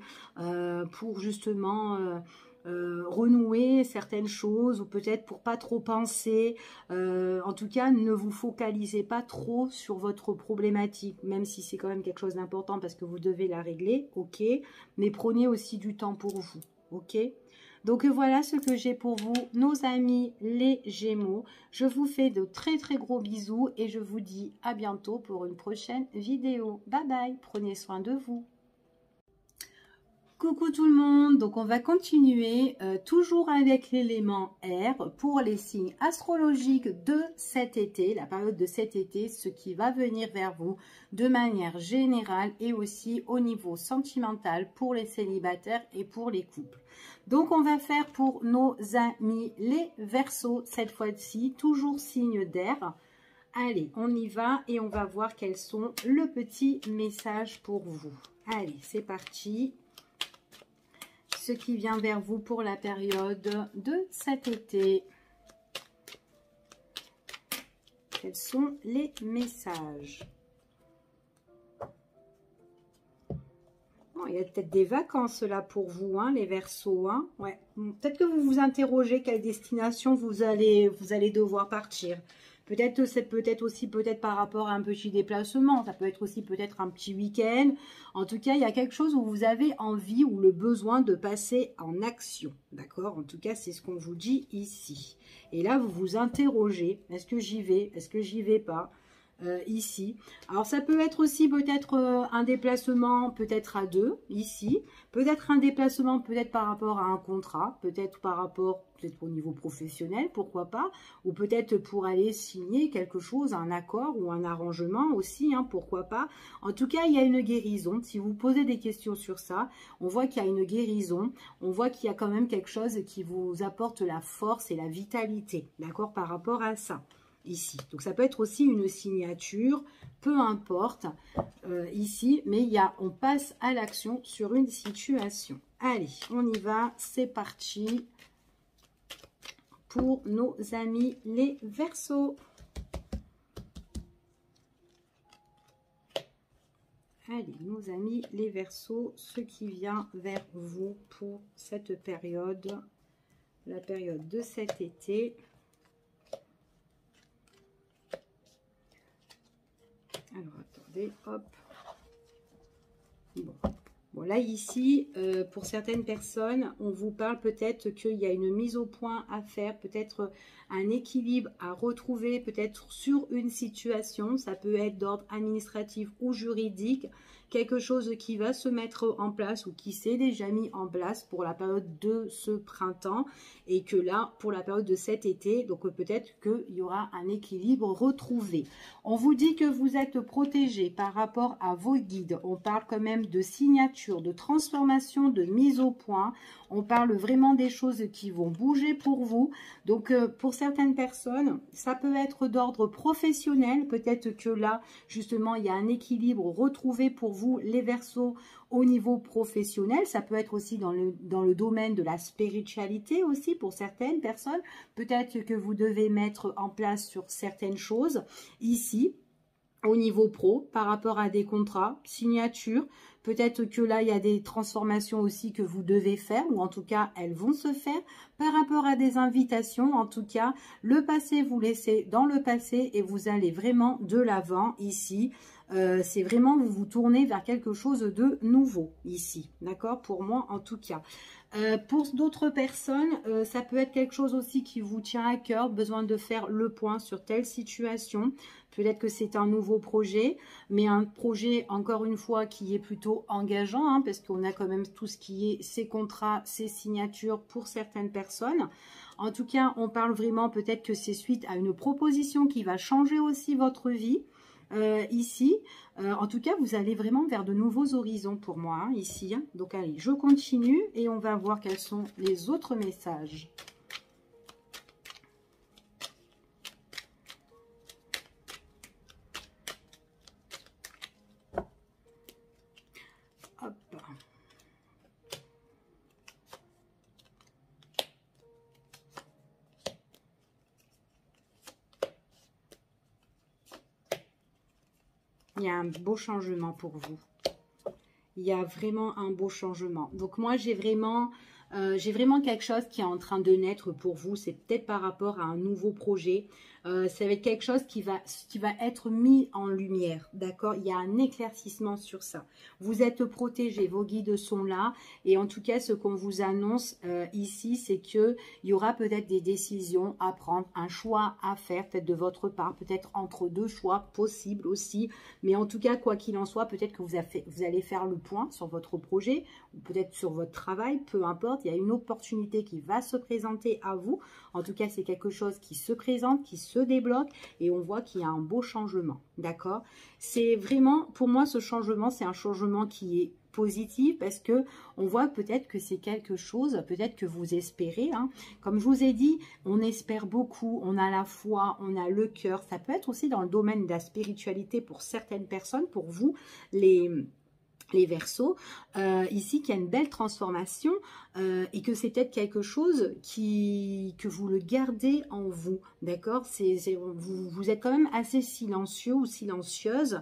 pour justement renouer certaines choses ou peut-être pour pas trop penser. En tout cas, ne vous focalisez pas trop sur votre problématique, même si c'est quand même quelque chose d'important parce que vous devez la régler, ok, mais prenez aussi du temps pour vous, ok. Donc voilà ce que j'ai pour vous, nos amis les Gémeaux. Je vous fais de très très gros bisous et je vous dis à bientôt pour une prochaine vidéo. Bye bye, prenez soin de vous. Coucou tout le monde, donc on va continuer toujours avec l'élément air pour les signes astrologiques de cet été, la période de cet été, ce qui va venir vers vous de manière générale et aussi au niveau sentimental pour les célibataires et pour les couples. Donc on va faire pour nos amis les Verseaux cette fois-ci, toujours signe d'air. Allez, on y va et on va voir quels sont le petit message pour vous. Allez, c'est parti. Ce qui vient vers vous pour la période de cet été. Quels sont les messages? Bon, il y a peut-être des vacances là pour vous, hein, les Verseaux. Hein, ouais. Peut-être que vous vous interrogez quelle destination vous allez devoir partir. Peut-être c'est peut-être aussi par rapport à un petit déplacement, ça peut être aussi peut-être un petit week-end. En tout cas, il y a quelque chose où vous avez envie ou le besoin de passer en action, d'accord? En tout cas, c'est ce qu'on vous dit ici. Et là, vous vous interrogez, est-ce que j'y vais? Est-ce que j'y vais pas? Ici. Alors ça peut être aussi peut-être un déplacement peut-être à deux ici, peut-être un déplacement peut-être par rapport à un contrat, peut-être par rapport peut-être au niveau professionnel, pourquoi pas, ou peut-être pour aller signer quelque chose, un accord ou un arrangement aussi, hein, pourquoi pas. En tout cas, il y a une guérison. Si vous posez des questions sur ça, on voit qu'il y a une guérison, on voit qu'il y a quand même quelque chose qui vous apporte la force et la vitalité, d'accord, par rapport à ça. Ici, donc ça peut être aussi une signature, peu importe ici, mais on passe à l'action sur une situation. Allez, on y va, c'est parti pour nos amis les Verseaux. Allez, nos amis les Verseaux, ce qui vient vers vous pour cette période, la période de cet été. Alors, attendez, hop. Bon, là, ici, pour certaines personnes, on vous parle peut-être qu'il y a une mise au point à faire, peut-être un équilibre à retrouver, peut-être sur une situation. Ça peut être d'ordre administratif ou juridique, quelque chose qui va se mettre en place ou qui s'est déjà mis en place pour la période de ce printemps et que là, pour la période de cet été, donc peut-être qu'il y aura un équilibre retrouvé. On vous dit que vous êtes protégé par rapport à vos guides. On parle quand même de signature, de transformation, de mise au point. On parle vraiment des choses qui vont bouger pour vous. Donc, pour certaines personnes, ça peut être d'ordre professionnel. Peut-être que là, justement, il y a un équilibre retrouvé pour vous, les Verseaux, au niveau professionnel. Ça peut être aussi dans le domaine de la spiritualité aussi pour certaines personnes. Peut-être que vous devez mettre en place sur certaines choses ici. Au niveau pro, par rapport à des contrats, signatures, peut-être que là, il y a des transformations aussi que vous devez faire, ou en tout cas, elles vont se faire. Par rapport à des invitations, en tout cas, le passé, vous laissez dans le passé et vous allez vraiment de l'avant ici. C'est vraiment, vous vous tournez vers quelque chose de nouveau ici, d'accord? Pour moi, en tout cas. Pour d'autres personnes, ça peut être quelque chose aussi qui vous tient à cœur, besoin de faire le point sur telle situation. Peut-être que c'est un nouveau projet, mais un projet, encore une fois, qui est plutôt engageant, hein, parce qu'on a quand même tout ce qui est ces contrats, ces signatures pour certaines personnes. En tout cas, on parle vraiment peut-être que c'est suite à une proposition qui va changer aussi votre vie. Ici, en tout cas, vous allez vraiment vers de nouveaux horizons pour moi, hein, ici. Hein. Donc, allez, je continue et on va voir quels sont les autres messages. Hop. Il y a un beau changement pour vous. Il y a vraiment un beau changement. Donc moi, j'ai vraiment J'ai vraiment quelque chose qui est en train de naître pour vous. C'est peut-être par rapport à un nouveau projet. Ça va être quelque chose qui va être mis en lumière, d'accord? Il y a un éclaircissement sur ça. Vous êtes protégés, vos guides sont là. Et en tout cas, ce qu'on vous annonce ici, c'est qu'il y aura peut-être des décisions à prendre, un choix à faire, peut-être de votre part, peut-être entre deux choix possibles aussi. Mais en tout cas, quoi qu'il en soit, peut-être que vous allez faire le point sur votre projet, ou peut-être sur votre travail, peu importe. Il y a une opportunité qui va se présenter à vous. En tout cas, c'est quelque chose qui se présente, qui se débloque et on voit qu'il y a un beau changement, d'accord? C'est vraiment, pour moi, ce changement, c'est un changement qui est positif parce que on voit peut-être que c'est quelque chose, peut-être que vous espérez, hein. Comme je vous ai dit, on espère beaucoup, on a la foi, on a le cœur. Ça peut être aussi dans le domaine de la spiritualité pour certaines personnes, pour vous, les Verseaux, ici, qu'il y a une belle transformation et que c'est peut-être quelque chose que vous le gardez en vous, d'accord? Vous êtes quand même assez silencieux ou silencieuse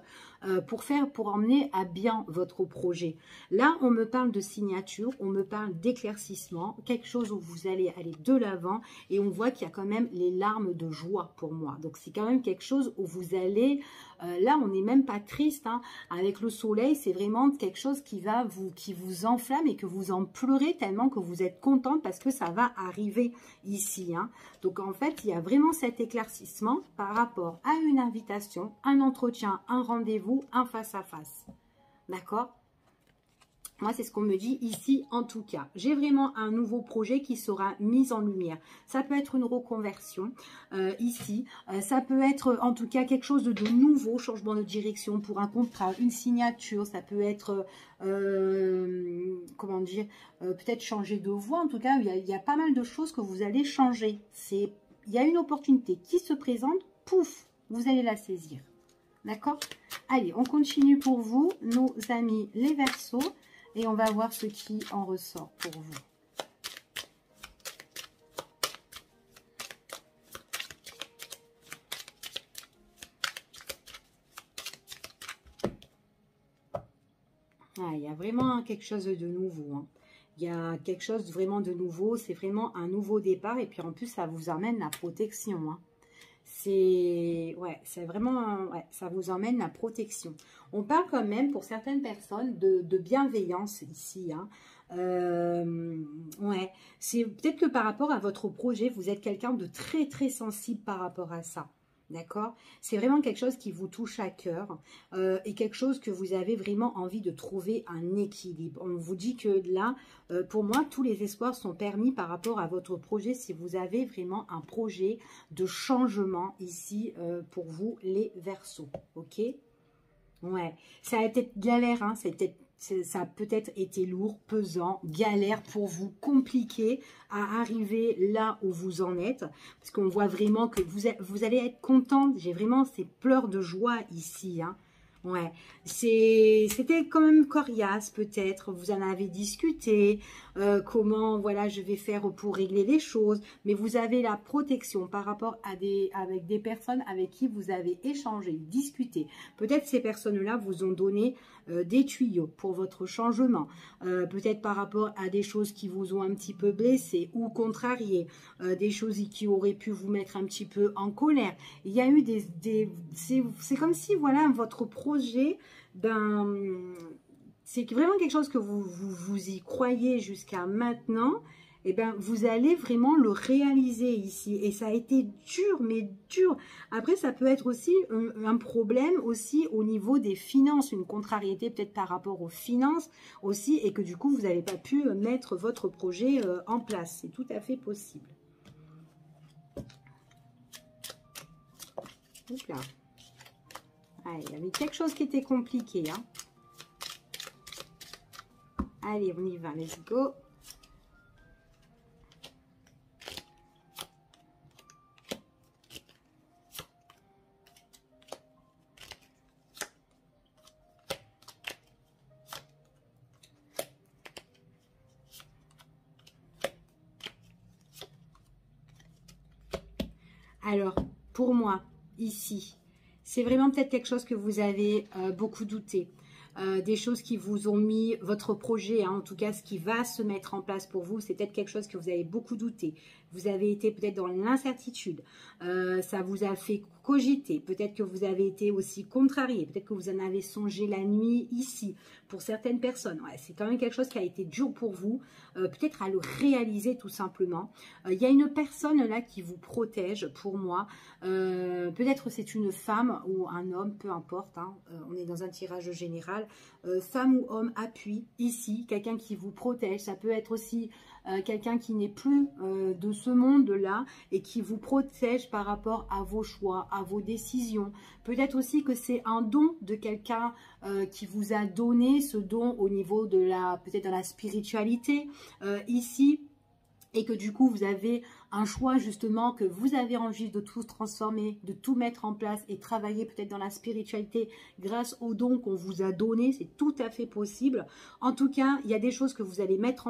pour emmener à bien votre projet. Là, on me parle de signature, on me parle d'éclaircissement, quelque chose où vous allez aller de l'avant et on voit qu'il y a quand même les larmes de joie pour moi. Donc, c'est quand même quelque chose où vous allez... là, on n'est même pas triste, hein. Avec le soleil, c'est vraiment quelque chose qui vous enflamme et que vous en pleurez tellement que vous êtes contente parce que ça va arriver ici, hein. Donc, en fait, il y a vraiment cet éclaircissement par rapport à une invitation, un entretien, un rendez-vous, un face-à-face. D'accord ? Moi, c'est ce qu'on me dit ici, en tout cas. J'ai vraiment un nouveau projet qui sera mis en lumière. Ça peut être une reconversion ici. Ça peut être, en tout cas, quelque chose de nouveau, changement de direction pour un contrat, une signature. Ça peut être, comment dire, peut-être changer de voie. En tout cas, il y a pas mal de choses que vous allez changer. Il y a une opportunité qui se présente, pouf, vous allez la saisir. D'accord? Allez, on continue pour vous, nos amis les Verseaux. Et on va voir ce qui en ressort pour vous. Ah, il y a vraiment quelque chose de nouveau, hein. Il y a quelque chose vraiment de nouveau. C'est vraiment un nouveau départ. Et puis en plus, ça vous amène la protection, hein. C'est vraiment, ouais, ça vous emmène la protection. On parle quand même pour certaines personnes de bienveillance ici, hein. Ouais, c'est peut-être que par rapport à votre projet, vous êtes quelqu'un de très très sensible par rapport à ça. D'accord? C'est vraiment quelque chose qui vous touche à cœur et quelque chose que vous avez vraiment envie de trouver un équilibre. On vous dit que là, pour moi, tous les espoirs sont permis par rapport à votre projet si vous avez vraiment un projet de changement ici pour vous, les Verseaux. Ok? Ouais, ça a été galère, hein, ça a peut-être été lourd, pesant, galère pour vous, compliqué à arriver là où vous en êtes. Parce qu'on voit vraiment que vous allez être contente. J'ai vraiment ces pleurs de joie ici, hein. Ouais, c'était quand même coriace peut-être, vous en avez discuté, comment, voilà, je vais faire pour régler les choses, mais vous avez la protection par rapport à avec des personnes avec qui vous avez échangé, discuté. Peut-être ces personnes-là vous ont donné des tuyaux pour votre changement, peut-être par rapport à des choses qui vous ont un petit peu blessé ou contrarié, des choses qui auraient pu vous mettre un petit peu en colère. Il y a eu c'est comme si, voilà, votre projet, c'est vraiment quelque chose que vous y croyez jusqu'à maintenant, et ben vous allez vraiment le réaliser ici. Et ça a été dur, mais dur. Après, ça peut être aussi un problème aussi au niveau des finances, une contrariété peut-être par rapport aux finances aussi, et que du coup, vous n'avez pas pu mettre votre projet en place. C'est tout à fait possible. Donc là. Allez, il y avait quelque chose qui était compliqué, hein. Allez, on y va, let's go. Alors, pour moi, ici, c'est vraiment peut-être quelque chose que vous avez beaucoup douté. des choses qui vous ont mis votre projet, hein, en tout cas ce qui va se mettre en place pour vous, c'est peut-être quelque chose que vous avez beaucoup douté. Vous avez été peut-être dans l'incertitude, ça vous a fait cogiter, peut-être que vous avez été aussi contrarié, peut-être que vous en avez songé la nuit ici, pour certaines personnes. Ouais, c'est quand même quelque chose qui a été dur pour vous, peut-être à le réaliser tout simplement. Il y a une personne là qui vous protège pour moi, peut-être c'est une femme ou un homme, peu importe, hein, on est dans un tirage général, femme ou homme, appui ici, quelqu'un qui vous protège, ça peut être aussi quelqu'un qui n'est plus de ce monde-là et qui vous protège par rapport à vos choix, à vos décisions. Peut-être aussi que c'est un don de quelqu'un qui vous a donné ce don au niveau de la, peut-être dans la spiritualité ici. Et que du coup, vous avez un choix justement, que vous avez envie de tout transformer, de tout mettre en place et travailler peut-être dans la spiritualité grâce aux dons qu'on vous a donnés. C'est tout à fait possible. En tout cas, il y a des choses que vous allez mettre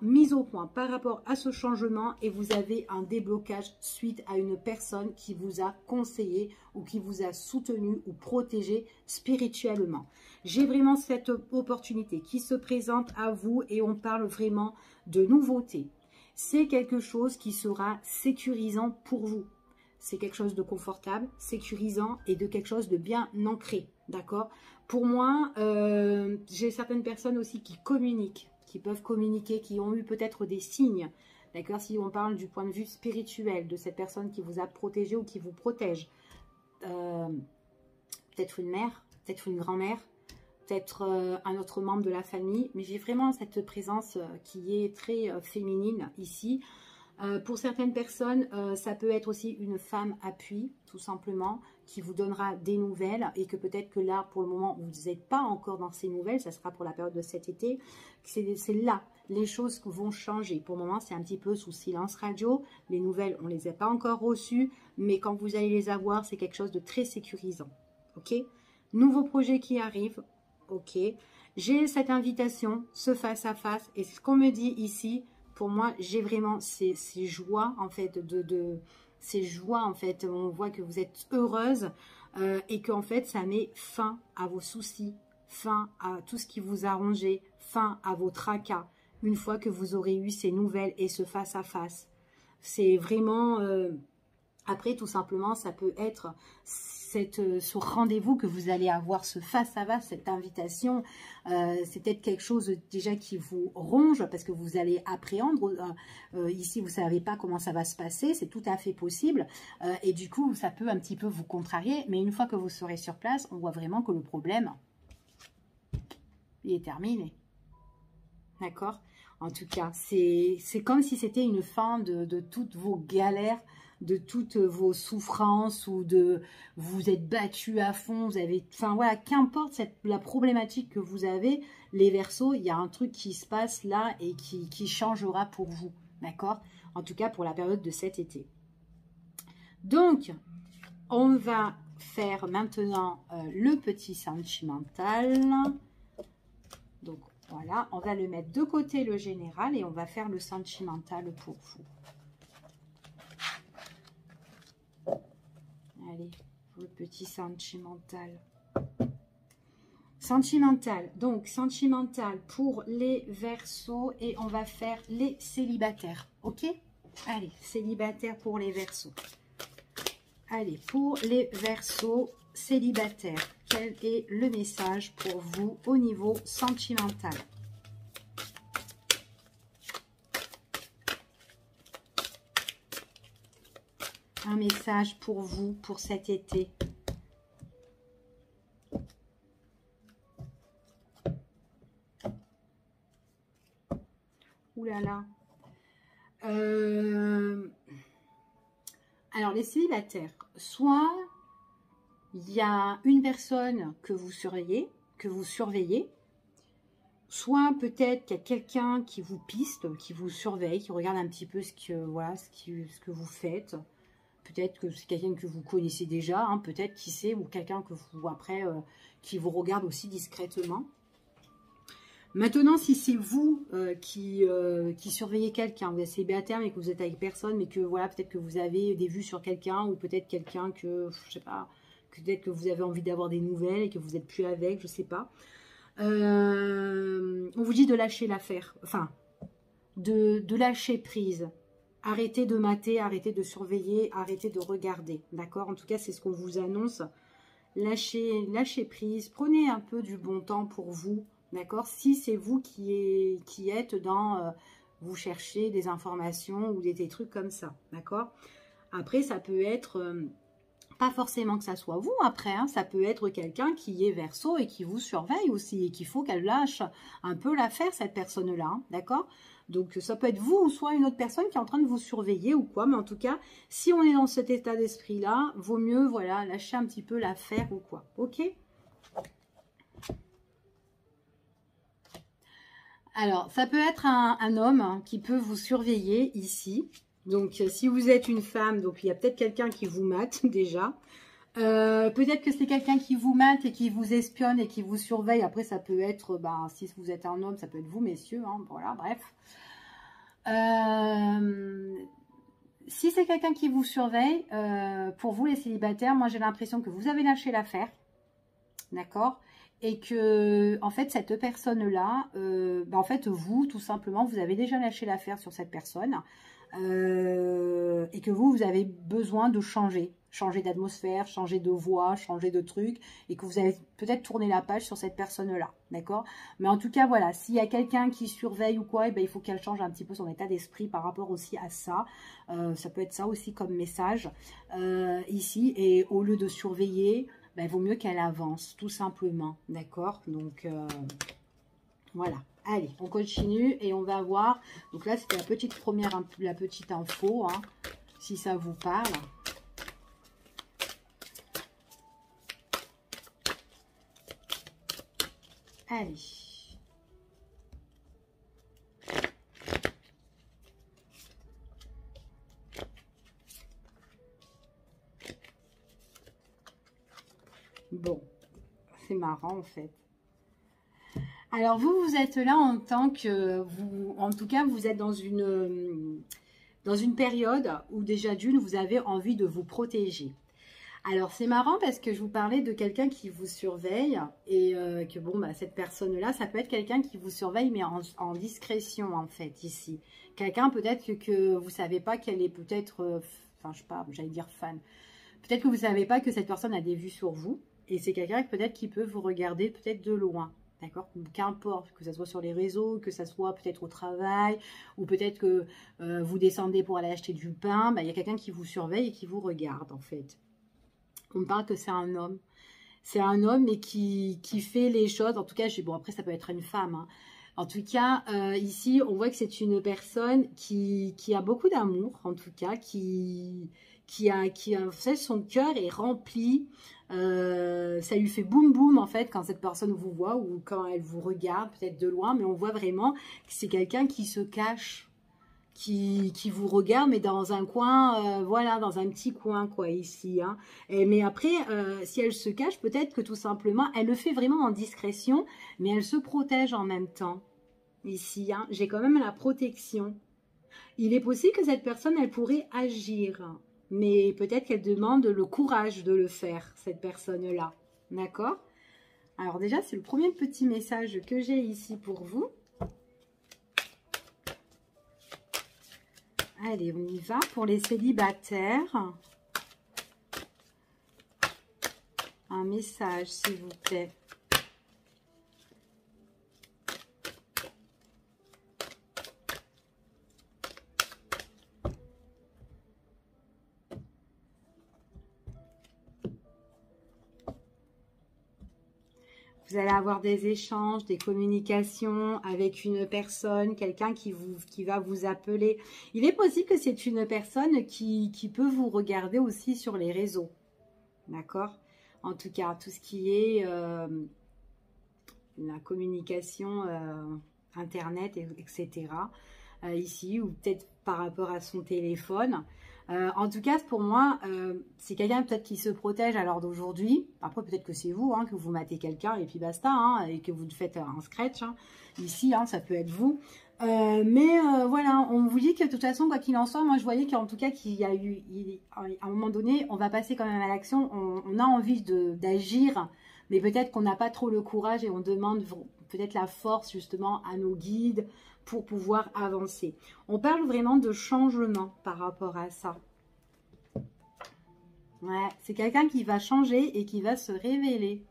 mise au point par rapport à ce changement et vous avez un déblocage suite à une personne qui vous a conseillé ou qui vous a soutenu ou protégé spirituellement. J'ai vraiment cette opportunité qui se présente à vous et on parle vraiment de nouveauté. C'est quelque chose qui sera sécurisant pour vous. C'est quelque chose de confortable, sécurisant et de quelque chose de bien ancré, d'accord? Pour moi, j'ai certaines personnes aussi qui communiquent, qui peuvent communiquer, qui ont eu peut-être des signes, d'accord? Si on parle du point de vue spirituel de cette personne qui vous a protégé ou qui vous protège, peut-être une mère, peut-être une grand-mère, peut-être un autre membre de la famille, mais j'ai vraiment cette présence qui est très féminine ici. Pour certaines personnes, ça peut être aussi une femme appui, tout simplement, qui vous donnera des nouvelles et que peut-être que là, pour le moment, vous n'êtes pas encore dans ces nouvelles, ça sera pour la période de cet été. C'est là, les choses vont changer. Pour le moment, c'est un petit peu sous silence radio. Les nouvelles, on ne les a pas encore reçues, mais quand vous allez les avoir, c'est quelque chose de très sécurisant. Ok? Nouveau projet qui arrive. Ok, j'ai cette invitation, ce face-à-face, et ce qu'on me dit ici, pour moi, j'ai vraiment ces joies, en fait, ces joies, en fait, on voit que vous êtes heureuse, et qu'en fait, ça met fin à vos soucis, fin à tout ce qui vous a rongé, fin à vos tracas, une fois que vous aurez eu ces nouvelles et ce face-à-face. C'est vraiment... après, tout simplement, ça peut être ce rendez-vous que vous allez avoir, ce face-à-face, cette invitation. C'est peut-être quelque chose déjà qui vous ronge parce que vous allez appréhender. Ici, vous ne savez pas comment ça va se passer. C'est tout à fait possible. Et du coup, ça peut un petit peu vous contrarier. Mais une fois que vous serez sur place, on voit vraiment que le problème, il est terminé. D'accord? En tout cas, c'est comme si c'était une fin de toutes vos galères, de toutes vos souffrances ou de vous êtes battu à fond, vous avez, enfin voilà, qu'importe la problématique que vous avez, les Verseaux, il y a un truc qui se passe là et qui changera pour vous, d'accord? En tout cas pour la période de cet été. Donc, on va faire maintenant le petit sentimental. Donc voilà, on va le mettre de côté le général et on va faire le sentimental pour vous. Allez, le petit sentimental. Sentimental, donc sentimental pour les Verseaux et on va faire les célibataires, ok? Allez, célibataire pour les Verseaux. Allez, pour les Verseaux célibataires, quel est le message pour vous au niveau sentimental? Un message pour vous, pour cet été. Ouh là là. Alors, les célibataires, soit il y a une personne que vous surveillez, soit peut-être qu'il y a quelqu'un qui vous piste, qui vous surveille, qui regarde un petit peu ce que vous faites. Peut-être que c'est quelqu'un que vous connaissez déjà, hein, peut-être, qui sait, ou quelqu'un que vous, après, qui vous regarde aussi discrètement. Maintenant, si c'est vous qui surveillez quelqu'un, vous êtes célibataire, mais que vous êtes avec personne, mais que voilà, peut-être que vous avez des vues sur quelqu'un, ou peut-être quelqu'un que, je sais pas, peut-être que vous avez envie d'avoir des nouvelles et que vous n'êtes plus avec, je sais pas. On vous dit de lâcher l'affaire, enfin, de lâcher prise. Arrêtez de mater, arrêtez de surveiller, arrêtez de regarder, d'accord? En tout cas, c'est ce qu'on vous annonce. Lâchez prise, prenez un peu du bon temps pour vous, d'accord? Si c'est vous qui êtes dans... vous cherchez des informations ou des trucs comme ça, d'accord? Après, ça peut être... pas forcément que ça soit vous après, hein, ça peut être quelqu'un qui est Verseau et qui vous surveille aussi et qu'il faut qu'elle lâche un peu l'affaire, cette personne-là, hein, d'accord? Donc ça peut être vous ou soit une autre personne qui est en train de vous surveiller ou quoi, mais en tout cas, si on est dans cet état d'esprit-là, vaut mieux, voilà, lâcher un petit peu l'affaire ou quoi, ok? Alors, ça peut être un homme hein, qui peut vous surveiller ici. Donc, si vous êtes une femme, donc il y a peut-être quelqu'un qui vous mate déjà. Peut-être que c'est quelqu'un qui vous mate et qui vous espionne et qui vous surveille. Après, ça peut être, ben, si vous êtes un homme, ça peut être vous, messieurs. Hein, voilà, bref. Si c'est quelqu'un qui vous surveille, pour vous les célibataires, moi j'ai l'impression que vous avez lâché l'affaire. D'accord? Et que, en fait, cette personne-là, ben, en fait, vous, tout simplement, vous avez déjà lâché l'affaire sur cette personne. Et que vous avez besoin de changer d'atmosphère, changer de voix, changer de truc, et que vous avez peut-être tourné la page sur cette personne-là, d'accord? Mais en tout cas, voilà, s'il y a quelqu'un qui surveille ou quoi, eh ben, il faut qu'elle change un petit peu son état d'esprit par rapport aussi à ça. Ça peut être ça aussi comme message ici, et au lieu de surveiller, ben, il vaut mieux qu'elle avance, tout simplement, d'accord? Donc, voilà. Allez, on continue et on va voir. Donc là, c'était la petite info, hein, si ça vous parle. Allez. Bon, c'est marrant en fait. Alors vous êtes là en tant que en tout cas, vous êtes dans une période où déjà d'une, vous avez envie de vous protéger. Alors c'est marrant parce que je vous parlais de quelqu'un qui vous surveille et que bon, bah, cette personne-là, ça peut être quelqu'un qui vous surveille mais en discrétion en fait ici. Quelqu'un peut-être que vous savez pas qu'elle est peut-être, enfin je sais pas, j'allais dire fan. Peut-être que vous savez pas que cette personne a des vues sur vous et c'est quelqu'un peut-être qui peut vous regarder peut-être de loin. D'accord? Qu'importe, que ce soit sur les réseaux, que ce soit peut-être au travail, ou peut-être que vous descendez pour aller acheter du pain, bah, y a quelqu'un qui vous surveille et qui vous regarde en fait. On me parle que c'est un homme. C'est un homme mais qui fait les choses, en tout cas, bon après ça peut être une femme. Hein. En tout cas, ici, on voit que c'est une personne qui a beaucoup d'amour, en tout cas, en fait, son cœur est rempli. Ça lui fait boum boum en fait quand cette personne vous voit ou quand elle vous regarde peut-être de loin, mais on voit vraiment que c'est quelqu'un qui se cache, qui vous regarde mais dans un coin, voilà, dans un petit coin quoi ici. Hein. Mais après, si elle se cache, peut-être que tout simplement, elle le fait vraiment en discrétion, mais elle se protège en même temps. Ici, hein, j'ai quand même la protection. Il est possible que cette personne, elle pourrait agir. Mais peut-être qu'elle demande le courage de le faire, cette personne-là. D'accord? Alors déjà, c'est le premier petit message que j'ai ici pour vous. Allez, on y va pour les célibataires. Un message, s'il vous plaît. Vous allez avoir des échanges, des communications avec une personne, quelqu'un qui va vous appeler. Il est possible que c'est une personne qui peut vous regarder aussi sur les réseaux. D'accord? En tout cas, tout ce qui est la communication Internet, etc. Ici, ou peut-être par rapport à son téléphone. En tout cas, pour moi, c'est quelqu'un peut-être qui se protège à l'heure d'aujourd'hui. Après, peut-être que c'est vous, hein, que vous matez quelqu'un et puis basta, hein, et que vous faites un scratch. Hein. Ici, hein, ça peut être vous. Voilà, on vous dit que de toute façon, quoi qu'il en soit, moi je voyais qu'en tout cas qu'il y a eu, à un moment donné, on va passer quand même à l'action. On a envie d'agir, mais peut-être qu'on n'a pas trop le courage et on demande peut-être la force justement à nos guides pour pouvoir avancer. On parle vraiment de changement par rapport à ça. Ouais, c'est quelqu'un qui va changer et qui va se révéler.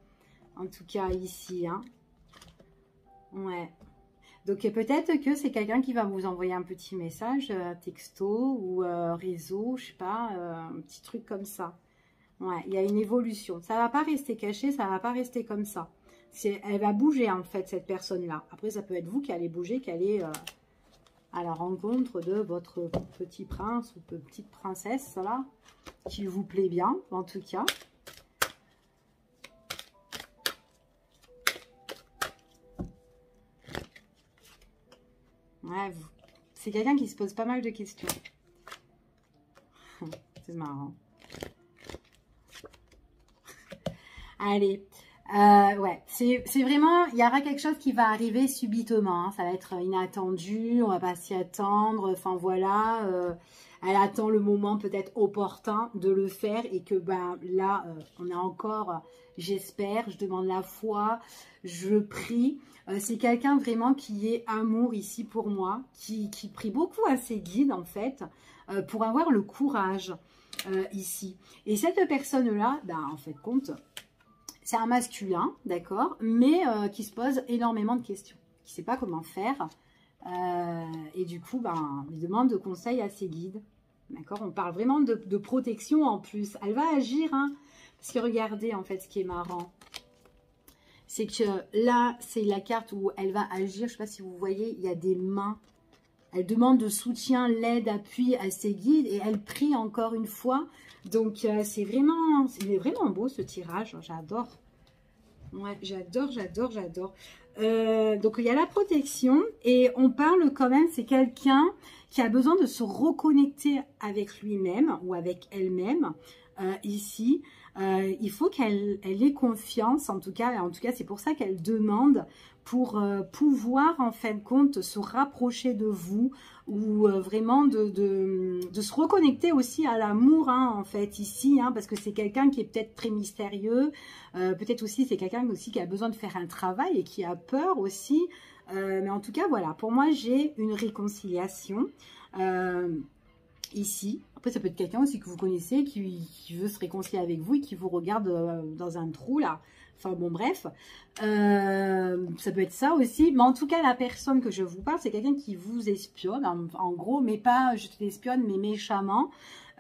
En tout cas ici, hein. Ouais. Donc peut-être que c'est quelqu'un qui va vous envoyer un petit message, texto ou réseau, je sais pas, un petit truc comme ça. Ouais, il y a une évolution. Ça va pas rester caché, ça va pas rester comme ça. Elle va bouger en fait, cette personne-là. Après, ça peut être vous qui allez bouger, qui allez à la rencontre de votre petit prince ou petite princesse, là, qui vous plaît bien, en tout cas. Ouais, c'est quelqu'un qui se pose pas mal de questions. C'est marrant. Allez, ouais, c'est vraiment, il y aura quelque chose qui va arriver subitement. Hein, ça va être inattendu, on va pas s'y attendre. Enfin voilà, elle attend le moment peut-être opportun de le faire et que ben là, on a encore, j'espère, je demande la foi, je prie. C'est quelqu'un vraiment qui est amour ici pour moi, qui prie beaucoup à ses guides en fait, pour avoir le courage ici. Et cette personne-là, ben, en fait, compte, c'est un masculin, d'accord, mais qui se pose énormément de questions, qui ne sait pas comment faire. Et du coup, ben, il demande de conseils à ses guides. D'accord, on parle vraiment de protection en plus. Elle va agir, hein, parce que regardez, en fait, ce qui est marrant. C'est que là, c'est la carte où elle va agir. Je ne sais pas si vous voyez, il y a des mains. Elle demande de soutien, l'aide, appui à ses guides et elle prie encore une fois. Donc, c'est vraiment beau ce tirage. J'adore. Ouais, j'adore. Donc, il y a la protection et on parle quand même, c'est quelqu'un qui a besoin de se reconnecter avec lui-même ou avec elle-même ici. Il faut qu'elle ait confiance, en tout cas c'est pour ça qu'elle demande pour pouvoir en fin de compte se rapprocher de vous ou vraiment de se reconnecter aussi à l'amour hein, en fait ici, hein, parce que c'est quelqu'un qui est peut-être très mystérieux, peut-être aussi c'est quelqu'un aussi qui a besoin de faire un travail et qui a peur aussi, mais en tout cas voilà, pour moi j'ai une réconciliation ici. Après, ça peut être quelqu'un aussi que vous connaissez qui veut se réconcilier avec vous et qui vous regarde dans un trou, là. Enfin, bon, bref. Ça peut être ça aussi. Mais en tout cas, la personne que je vous parle, c'est quelqu'un qui vous espionne, en gros, mais pas je t'espionne, mais méchamment.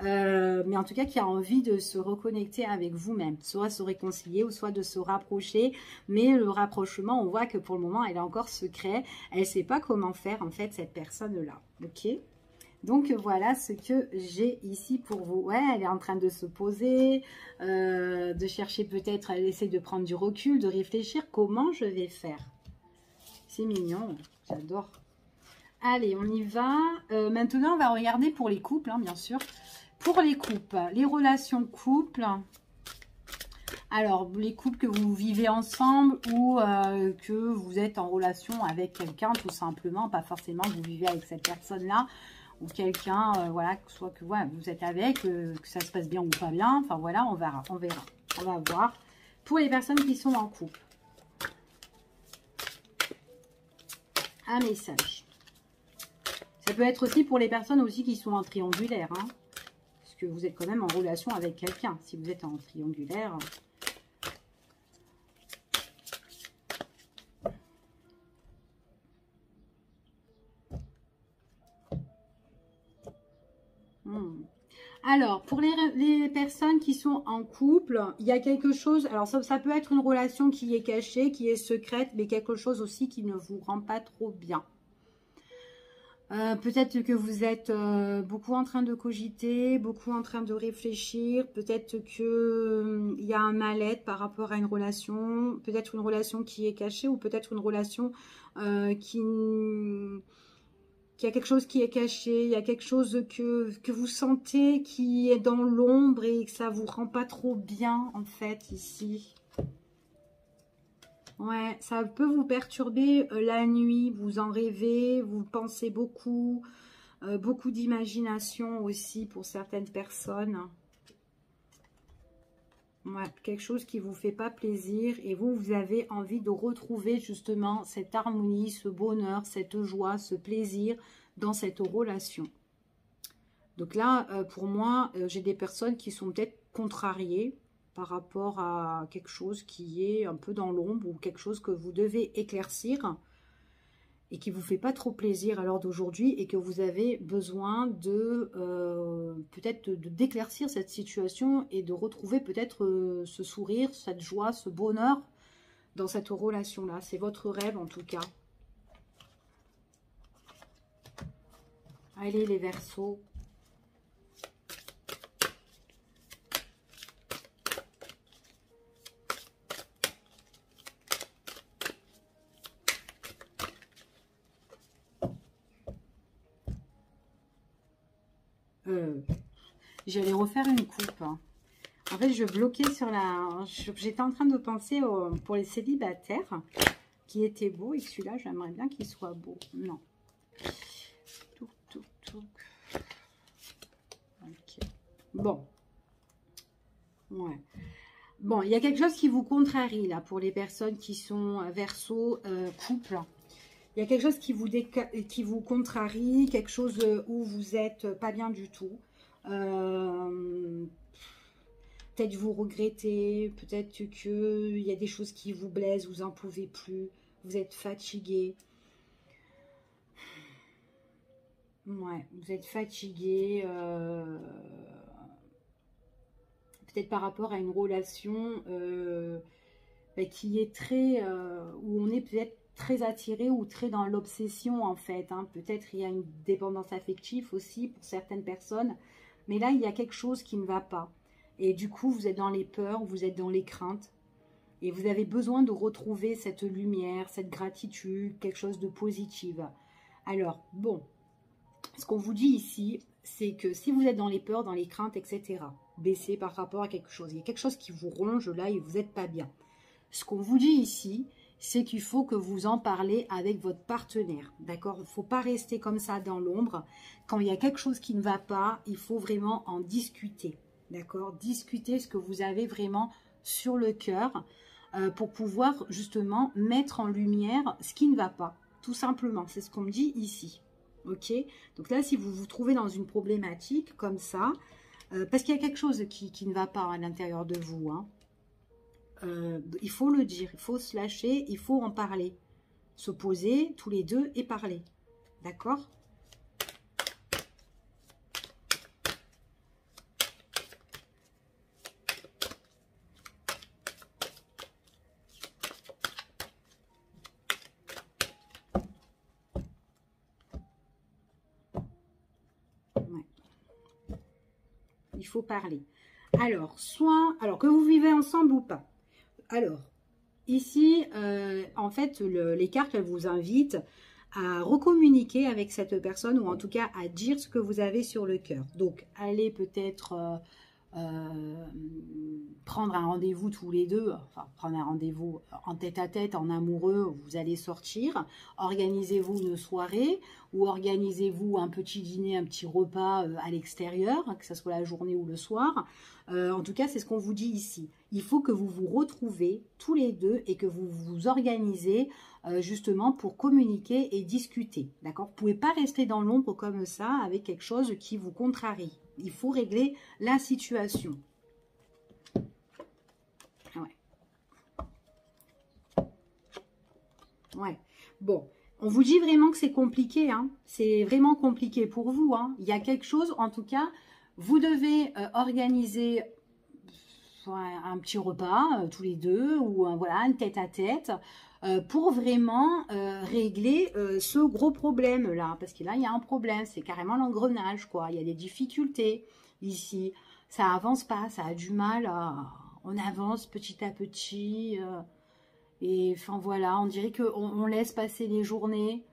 Mais en tout cas, qui a envie de se reconnecter avec vous-même. Soit se réconcilier ou soit de se rapprocher. Mais le rapprochement, on voit que pour le moment, elle est encore secret. Elle ne sait pas comment faire, en fait, cette personne-là. Ok ? Donc, voilà ce que j'ai ici pour vous. Ouais, elle est en train de se poser, de chercher peut-être, elle essaie de prendre du recul, de réfléchir comment je vais faire. C'est mignon, j'adore. Allez, on y va. Maintenant, on va regarder pour les couples, hein, bien sûr. Pour les couples, les relations couples. Alors, les couples que vous vivez ensemble ou que vous êtes en relation avec quelqu'un, tout simplement. Pas forcément que vous vivez avec cette personne-là. Ou quelqu'un, voilà, soit que voilà, vous êtes avec, que ça se passe bien ou pas bien. Enfin, voilà, on verra. On va voir. Pour les personnes qui sont en couple. Un message. Ça peut être aussi pour les personnes aussi qui sont en triangulaire. Hein, parce que vous êtes quand même en relation avec quelqu'un. Si vous êtes en triangulaire... Alors, pour les personnes qui sont en couple, il y a quelque chose, alors ça peut être une relation qui est cachée, qui est secrète, mais quelque chose aussi qui ne vous rend pas trop bien. Peut-être que vous êtes beaucoup en train de cogiter, beaucoup en train de réfléchir, peut-être que il y a un mal-être par rapport à une relation, peut-être une relation qui est cachée ou peut-être une relation qui qu'il y a quelque chose qui est caché, il y a quelque chose que vous sentez qui est dans l'ombre et que ça vous rend pas trop bien, en fait, ici. Ouais, ça peut vous perturber la nuit, vous en rêvez, vous pensez beaucoup, beaucoup d'imagination aussi pour certaines personnes. Ouais, quelque chose qui vous fait pas plaisir et vous avez envie de retrouver justement cette harmonie, ce bonheur, cette joie, ce plaisir dans cette relation. Donc là, pour moi, j'ai des personnes qui sont peut-être contrariées par rapport à quelque chose qui est un peu dans l'ombre ou quelque chose que vous devez éclaircir et qui ne vous fait pas trop plaisir à l'heure d'aujourd'hui et que vous avez besoin de peut-être d'éclaircir cette situation et de retrouver peut-être ce sourire, cette joie, ce bonheur dans cette relation-là. C'est votre rêve en tout cas. Allez les Verseaux. J'allais refaire une coupe. En fait, je bloquais sur la... J'étais en train de penser pour les célibataires qui étaient beaux. Et celui-là, j'aimerais bien qu'il soit beau. Non. Touc, touc, touc. Ok. Bon. Ouais. Bon, il y a quelque chose qui vous contrarie, là, pour les personnes qui sont Verseau, couple. Il y a quelque chose qui vous contrarie, quelque chose où vous n'êtes pas bien du tout. Peut-être vous regrettez, peut-être qu'il y a des choses qui vous blessent, vous n'en pouvez plus, vous êtes fatigué. Ouais, vous êtes fatigué. Peut-être par rapport à une relation qui est très... où on est peut-être très attiré ou très dans l'obsession en fait. Hein. Peut-être il y a une dépendance affective aussi pour certaines personnes. Mais là, il y a quelque chose qui ne va pas. Et du coup, vous êtes dans les peurs, vous êtes dans les craintes. Et vous avez besoin de retrouver cette lumière, cette gratitude, quelque chose de positif. Alors, bon, ce qu'on vous dit ici, c'est que si vous êtes dans les peurs, dans les craintes, etc., baissez par rapport à quelque chose. Il y a quelque chose qui vous ronge là et vous n'êtes pas bien. Ce qu'on vous dit ici, c'est qu'il faut que vous en parlez avec votre partenaire, d'accord? Il ne faut pas rester comme ça dans l'ombre. Quand il y a quelque chose qui ne va pas, il faut vraiment en discuter, d'accord? Discuter ce que vous avez vraiment sur le cœur pour pouvoir justement mettre en lumière ce qui ne va pas, tout simplement. C'est ce qu'on me dit ici, ok? Donc là, si vous vous trouvez dans une problématique comme ça, parce qu'il y a quelque chose qui ne va pas à l'intérieur de vous, hein, il faut le dire, il faut se lâcher, il faut en parler. Se poser tous les deux et parler. D'accord? Ouais. Il faut parler. Alors, alors que vous vivez ensemble ou pas. Alors, ici, en fait, les cartes, elles vous invitent à recommuniquer avec cette personne ou en tout cas à dire ce que vous avez sur le cœur. Donc, allez peut-être prendre un rendez-vous tous les deux, enfin, prendre un rendez-vous en tête-à-tête, en amoureux, vous allez sortir, organisez-vous une soirée ou organisez-vous un petit dîner, un petit repas à l'extérieur, que ce soit la journée ou le soir. En tout cas, c'est ce qu'on vous dit ici. Il faut que vous vous retrouvez tous les deux et que vous vous organisez justement pour communiquer et discuter. D'accord? Vous ne pouvez pas rester dans l'ombre comme ça avec quelque chose qui vous contrarie. Il faut régler la situation. Ouais. Ouais. Bon. On vous dit vraiment que c'est compliqué. Hein. C'est vraiment compliqué pour vous. Hein. Il y a quelque chose, en tout cas, vous devez organiser un petit repas tous les deux ou voilà, un tête-à-tête pour vraiment régler ce gros problème là, parce que là il y a un problème, c'est carrément l'engrenage quoi, il y a des difficultés ici, ça avance pas, ça a du mal on avance petit à petit et enfin voilà, on dirait qu'on laisse passer les journées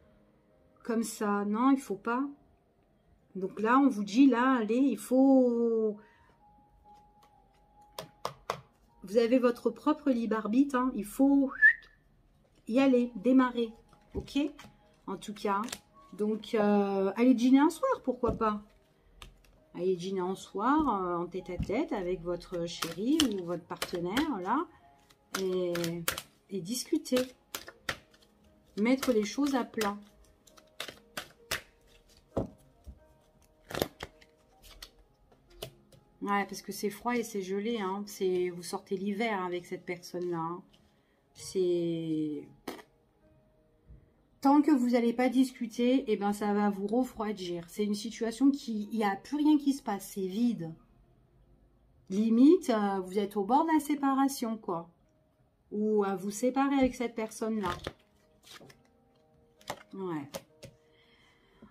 comme ça. Non, il faut pas. Donc là, on vous dit, là, allez, il faut... Vous avez votre propre libre arbitre, hein, il faut y aller, démarrer, ok? En tout cas, donc, allez dîner un soir, pourquoi pas? Allez dîner un soir, en tête-à-tête, avec votre chéri ou votre partenaire, là, et discuter. Mettre les choses à plat. Ouais, parce que c'est froid et c'est gelé, hein. Vous sortez l'hiver avec cette personne-là, hein. C'est... Tant que vous n'allez pas discuter, eh ben ça va vous refroidir. C'est une situation qui... Il n'y a plus rien qui se passe, c'est vide. Limite, vous êtes au bord de la séparation, quoi. Ou à vous séparer avec cette personne-là. Ouais.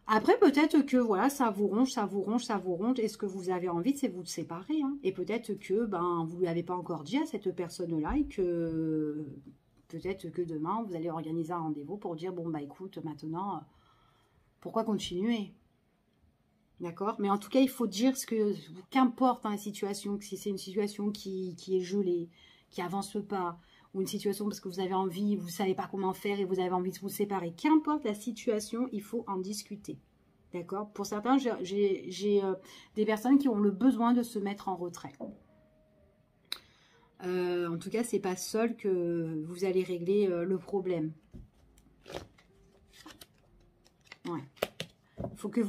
Après, peut-être que, voilà, ça vous ronge, ça vous ronge, ça vous ronge. Et ce que vous avez envie, c'est vous séparer, hein. Et peut-être que, ben, vous ne l'avez pas encore dit à cette personne-là et que... Peut-être que demain, vous allez organiser un rendez-vous pour dire, bon, bah écoute, maintenant, pourquoi continuer? D'accord? Mais en tout cas, il faut dire ce que, qu'importe hein, la situation, que si c'est une situation qui est gelée, qui avance pas, ou une situation parce que vous avez envie, vous ne savez pas comment faire et vous avez envie de vous séparer, qu'importe la situation, il faut en discuter. D'accord? Pour certains, j'ai des personnes qui ont le besoin de se mettre en retrait. En tout cas, c'est pas seul que vous allez régler le problème. Ouais. Il faut que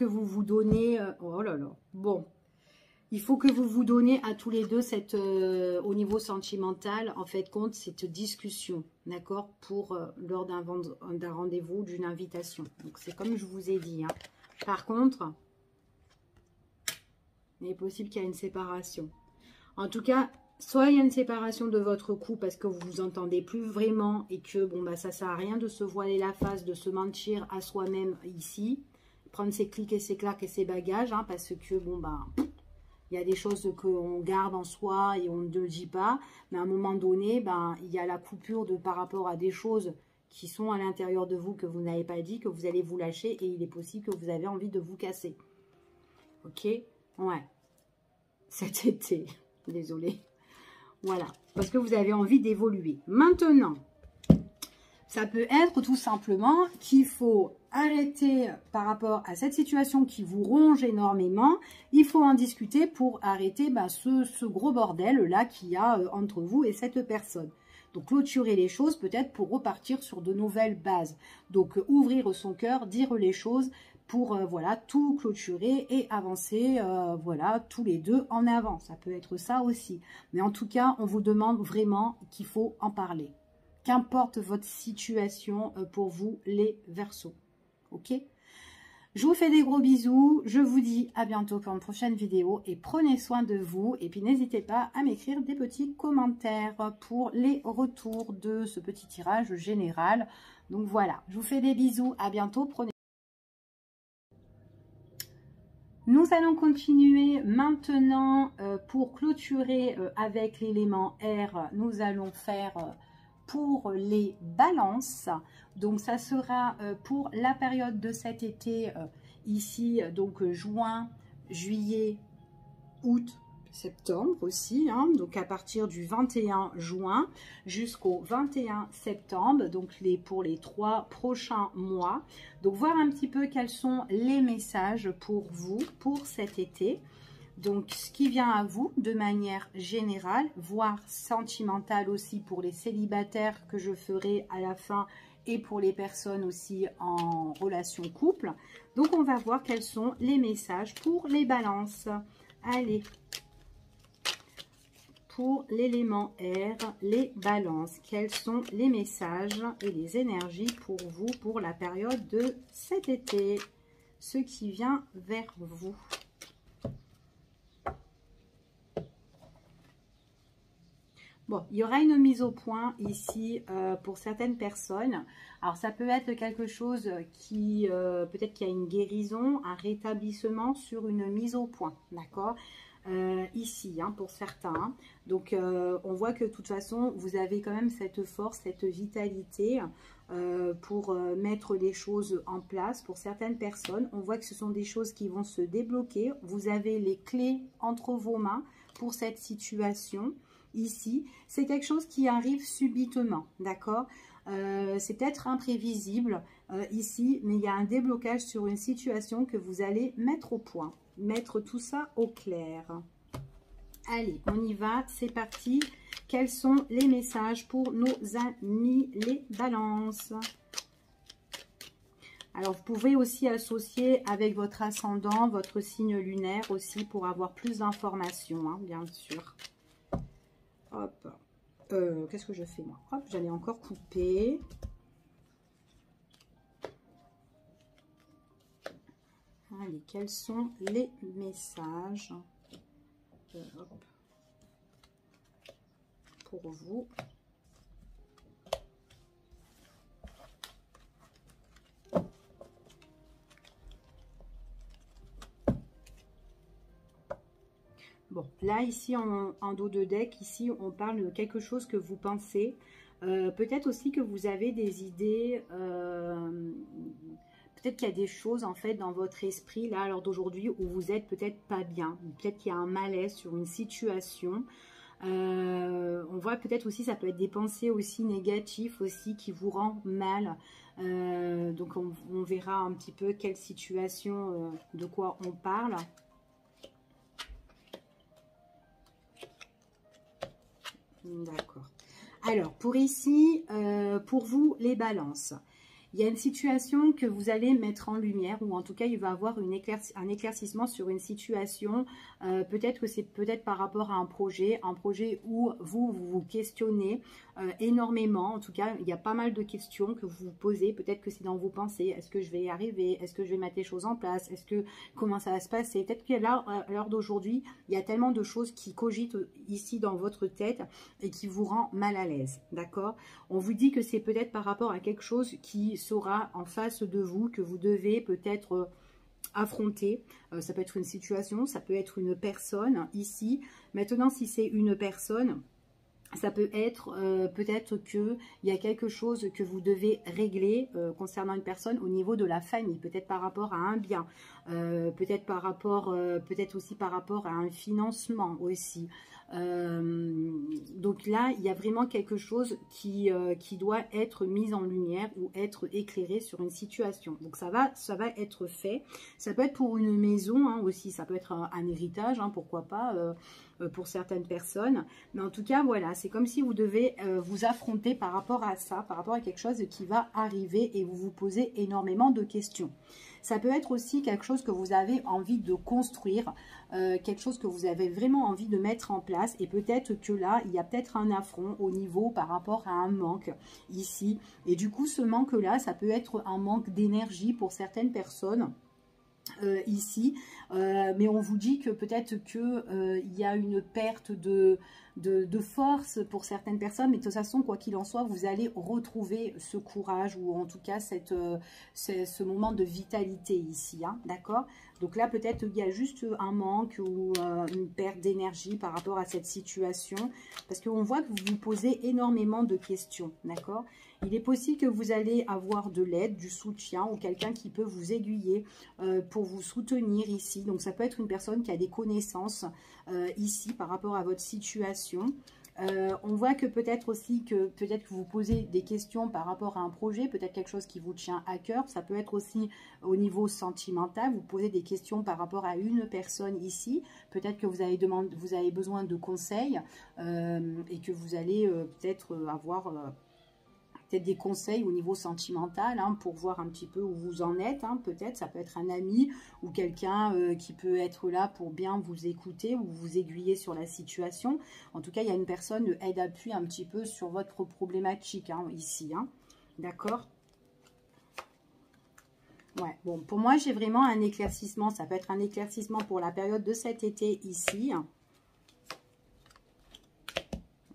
vous vous donnez... oh là là. Bon. Il faut que vous vous donnez à tous les deux cette, au niveau sentimental, en fait, compte cette discussion, d'accord, pour lors d'un rendez-vous, d'une invitation. Donc, c'est comme je vous ai dit. Hein. Par contre, il est possible qu'il y ait une séparation. En tout cas... Soit il y a une séparation de votre couple parce que vous vous entendez plus vraiment et que bon bah ça sert à rien de se voiler la face, de se mentir à soi-même ici, prendre ses clics et ses claques et ses bagages, hein, parce que bon bah il y a des choses qu'on garde en soi et on ne le dit pas, mais à un moment donné, ben il y a la coupure de par rapport à des choses qui sont à l'intérieur de vous que vous n'avez pas dit, que vous allez vous lâcher et il est possible que vous avez envie de vous casser. Ok? Ouais. Cet été, désolée. Voilà, parce que vous avez envie d'évoluer. Maintenant, ça peut être tout simplement qu'il faut arrêter par rapport à cette situation qui vous ronge énormément. Il faut en discuter pour arrêter ce gros bordel-là qu'il y a entre vous et cette personne. Donc, clôturer les choses peut-être pour repartir sur de nouvelles bases. Donc, ouvrir son cœur, dire les choses pour voilà, tout clôturer et avancer voilà, tous les deux en avant. Ça peut être ça aussi. Mais en tout cas, on vous demande vraiment qu'il faut en parler. Qu'importe votre situation pour vous, les Verseaux. Ok? Je vous fais des gros bisous. Je vous dis à bientôt pour une prochaine vidéo. Et prenez soin de vous. Et puis, n'hésitez pas à m'écrire des petits commentaires pour les retours de ce petit tirage général. Donc, voilà. Je vous fais des bisous. À bientôt. Prenez Nous allons continuer maintenant pour clôturer avec l'élément R. Nous allons faire pour les balances. Donc, ça sera pour la période de cet été ici, donc juin, juillet, août, septembre aussi, hein, donc à partir du 21 juin jusqu'au 21 septembre, donc pour les 3 prochains mois. Donc voir un petit peu quels sont les messages pour vous, pour cet été. Donc ce qui vient à vous de manière générale, voire sentimentale aussi pour les célibataires que je ferai à la fin et pour les personnes aussi en relation couple. Donc on va voir quels sont les messages pour les balances. Allez, pour l'élément R, les balances, quels sont les messages et les énergies pour vous pour la période de cet été, ce qui vient vers vous. Bon, il y aura une mise au point ici pour certaines personnes. Alors, ça peut être quelque chose qui, peut-être qu'il y a une guérison, un rétablissement sur une mise au point, d'accord ? Ici, hein, pour certains. Donc, on voit que de toute façon, vous avez quand même cette force, cette vitalité. pour mettre les choses en place pour certaines personnes. On voit que ce sont des choses qui vont se débloquer. Vous avez les clés entre vos mains pour cette situation ici. C'est quelque chose qui arrive subitement, d'accord? C'est peut-être imprévisible ici, mais il y a un déblocage sur une situation que vous allez mettre au point, mettre tout ça au clair. Allez, on y va, c'est parti. Quels sont les messages pour nos amis les balances? Alors, vous pouvez aussi associer avec votre ascendant, votre signe lunaire aussi pour avoir plus d'informations, hein, bien sûr. Hop. Qu'est-ce que je fais moi? Hop, j'allais encore couper. Allez, quels sont les messages hop, pour vous? Bon, là, ici, en dos de deck, ici, on parle de quelque chose que vous pensez. Peut-être aussi que vous avez des idées... peut-être qu'il y a des choses, en fait, dans votre esprit, là, à l'heure d'aujourd'hui, où vous êtes peut-être pas bien. Peut-être qu'il y a un malaise sur une situation. On voit peut-être aussi, ça peut être des pensées aussi négatives aussi, qui vous rend mal. Donc, on verra un petit peu quelle situation, de quoi on parle. D'accord. Alors, pour ici, pour vous, les balances, il y a une situation que vous allez mettre en lumière, ou en tout cas, il va y avoir un éclaircissement sur une situation. Peut-être que c'est peut-être par rapport à un projet où vous questionnez énormément. En tout cas, il y a pas mal de questions que vous vous posez. Peut-être que c'est dans vos pensées. Est-ce que je vais y arriver? Est-ce que je vais mettre les choses en place? Comment ça va se passer? Peut-être que là, à l'heure d'aujourd'hui, il y a tellement de choses qui cogitent ici dans votre tête et qui vous rend mal à l'aise. D'accord? On vous dit que c'est peut-être par rapport à quelque chose qui sera en face de vous, que vous devez peut-être affronter. Ça peut être une situation, ça peut être une personne ici. Maintenant, si c'est une personne, ça peut être peut-être qu'il y a quelque chose que vous devez régler concernant une personne au niveau de la famille, peut-être par rapport à un bien, peut-être peut-être aussi par rapport à un financement aussi. Donc là, il y a vraiment quelque chose qui doit être mis en lumière ou être éclairé sur une situation. Donc ça va être fait. Ça peut être pour une maison hein, aussi, ça peut être un héritage, hein, pourquoi pas, pour certaines personnes. Mais en tout cas, voilà, c'est comme si vous devez vous affronter par rapport à ça, par rapport à quelque chose qui va arriver et vous vous posez énormément de questions. Ça peut être aussi quelque chose que vous avez envie de construire, quelque chose que vous avez vraiment envie de mettre en place. Et peut-être que là, il y a peut-être un affront au niveau par rapport à un manque ici. Et du coup, ce manque-là, ça peut être un manque d'énergie pour certaines personnes. Ici, mais on vous dit que peut-être que il y a une perte de force pour certaines personnes, mais de toute façon, quoi qu'il en soit, vous allez retrouver ce courage ou en tout cas ce moment de vitalité ici, hein, d'accord? Donc là, peut-être qu'il y a juste un manque ou une perte d'énergie par rapport à cette situation, parce qu'on voit que vous vous posez énormément de questions, d'accord? Il est possible que vous allez avoir de l'aide, du soutien ou quelqu'un qui peut vous aiguiller pour vous soutenir ici. Donc ça peut être une personne qui a des connaissances ici par rapport à votre situation. On voit que peut-être aussi que vous posez des questions par rapport à un projet, peut-être quelque chose qui vous tient à cœur. Ça peut être aussi au niveau sentimental, vous posez des questions par rapport à une personne ici. Peut-être que vous avez besoin de conseils et que vous allez peut-être avoir... peut-être des conseils au niveau sentimental hein, pour voir un petit peu où vous en êtes. Hein, peut-être ça peut être un ami ou quelqu'un qui peut être là pour bien vous écouter ou vous aiguiller sur la situation. En tout cas, il y a une personne de aide-appui un petit peu sur votre problématique hein, ici. Hein, d'accord? Ouais, bon, pour moi, j'ai vraiment un éclaircissement. Ça peut être un éclaircissement pour la période de cet été ici.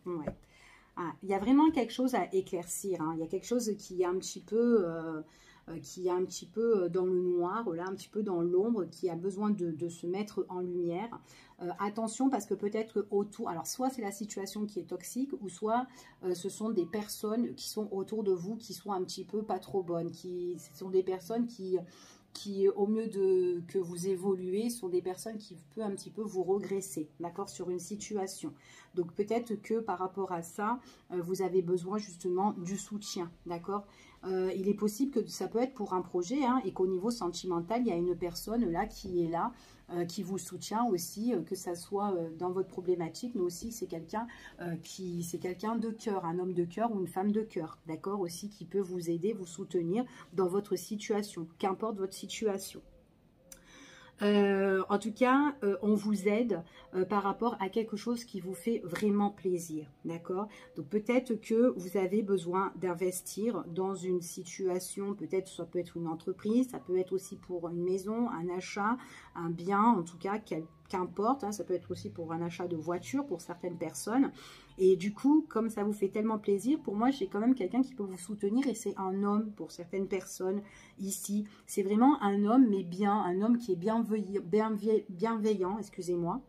Ouais. Ah, il y a vraiment quelque chose à éclaircir. Hein. Il y a quelque chose qui est un petit peu... qui est un petit peu dans le noir, là, un petit peu dans l'ombre, qui a besoin de se mettre en lumière. Attention parce que peut-être autour, alors soit c'est la situation qui est toxique, ou soit ce sont des personnes qui sont autour de vous qui sont un petit peu pas trop bonnes, ce sont des personnes qui au mieux que vous évoluez, sont des personnes qui peuvent un petit peu vous regresser, d'accord, sur une situation. Donc peut-être que par rapport à ça, vous avez besoin justement du soutien, d'accord. Il est possible que ça peut être pour un projet, hein, et qu'au niveau sentimental, il y a une personne là qui est là, qui vous soutient aussi, que ça soit dans votre problématique, mais aussi c'est quelqu'un c'est quelqu'un de cœur, un homme de cœur ou une femme de cœur, d'accord, aussi qui peut vous aider, vous soutenir dans votre situation, qu'importe votre situation. En tout cas, on vous aide par rapport à quelque chose qui vous fait vraiment plaisir, d'accord? Donc peut-être que vous avez besoin d'investir dans une situation, peut-être ça peut être une entreprise, ça peut être aussi pour une maison, un achat, un bien, en tout cas, qu'importe, hein, ça peut être aussi pour un achat de voiture pour certaines personnes. Et du coup, comme ça vous fait tellement plaisir, pour moi, j'ai quand même quelqu'un qui peut vous soutenir, et c'est un homme pour certaines personnes ici. C'est vraiment un homme, mais bien, un homme qui est bienveillant, excusez-moi.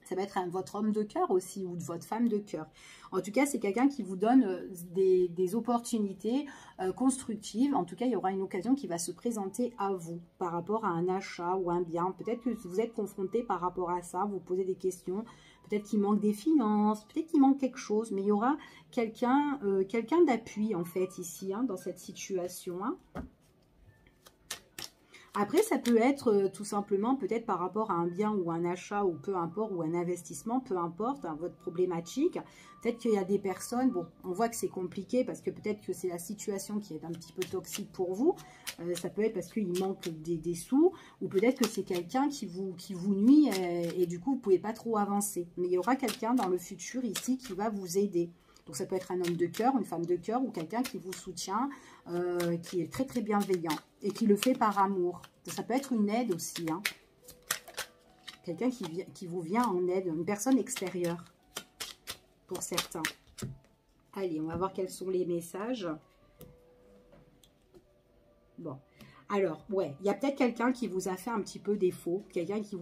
Ça va être votre homme de cœur aussi, ou de votre femme de cœur. En tout cas, c'est quelqu'un qui vous donne des opportunités constructives. En tout cas, il y aura une occasion qui va se présenter à vous par rapport à un achat ou un bien. Peut-être que vous êtes confronté par rapport à ça, vous posez des questions. Peut-être qu'il manque des finances, peut-être qu'il manque quelque chose. Mais il y aura quelqu'un d'appui, en fait, ici, hein, dans cette situation. Hein. Après, ça peut être tout simplement peut-être par rapport à un bien ou un achat, ou peu importe, ou un investissement, peu importe, hein, votre problématique. Peut-être qu'il y a des personnes, bon, on voit que c'est compliqué parce que peut-être que c'est la situation qui est un petit peu toxique pour vous. Ça peut être parce qu'il manque des sous, ou peut-être que c'est quelqu'un qui vous nuit et du coup, vous ne pouvez pas trop avancer. Mais il y aura quelqu'un dans le futur ici qui va vous aider. Donc ça peut être un homme de cœur, une femme de cœur, ou quelqu'un qui vous soutient, qui est très très bienveillant et qui le fait par amour. Ça peut être une aide aussi, hein. Quelqu'un qui vous vient en aide, une personne extérieure pour certains. Allez, on va voir quels sont les messages. Bon. Alors, ouais, il y a peut-être quelqu'un qui vous a fait un petit peu défaut, quelqu'un qui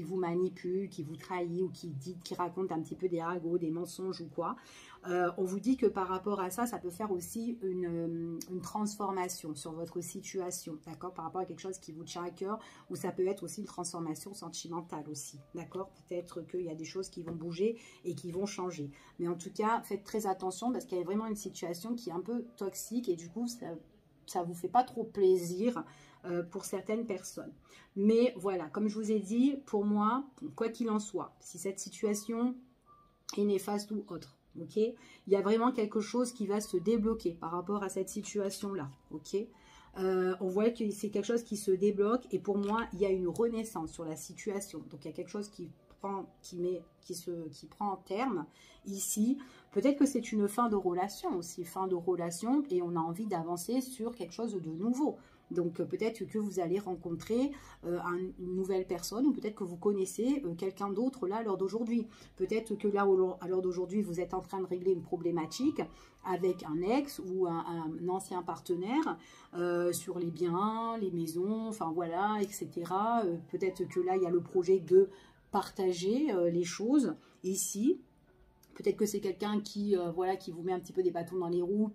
vous manipule, qui vous trahit, ou qui raconte un petit peu des ragots, des mensonges ou quoi. On vous dit que par rapport à ça, ça peut faire aussi une transformation sur votre situation, d'accord? Par rapport à quelque chose qui vous tient à cœur, ou ça peut être aussi une transformation sentimentale aussi, d'accord? Peut-être qu'il y a des choses qui vont bouger et qui vont changer. Mais en tout cas, faites très attention parce qu'il y a vraiment une situation qui est un peu toxique, et du coup, ça vous fait pas trop plaisir pour certaines personnes. Mais voilà, comme je vous ai dit, pour moi, quoi qu'il en soit, si cette situation est néfaste ou autre, ok, il y a vraiment quelque chose qui va se débloquer par rapport à cette situation-là, ok. On voit que c'est quelque chose qui se débloque, et pour moi, il y a une renaissance sur la situation. Donc, il y a quelque chose qui prend en terme ici. Peut-être que c'est une fin de relation aussi, et on a envie d'avancer sur quelque chose de nouveau. Donc peut-être que vous allez rencontrer une nouvelle personne, ou peut-être que vous connaissez quelqu'un d'autre là à l'heure d'aujourd'hui. Peut-être que là à l'heure d'aujourd'hui vous êtes en train de régler une problématique avec un ex ou un ancien partenaire sur les biens, les maisons, enfin voilà, etc. Peut-être que là il y a le projet de partager les choses ici. Peut-être que c'est quelqu'un qui vous met un petit peu des bâtons dans les roues.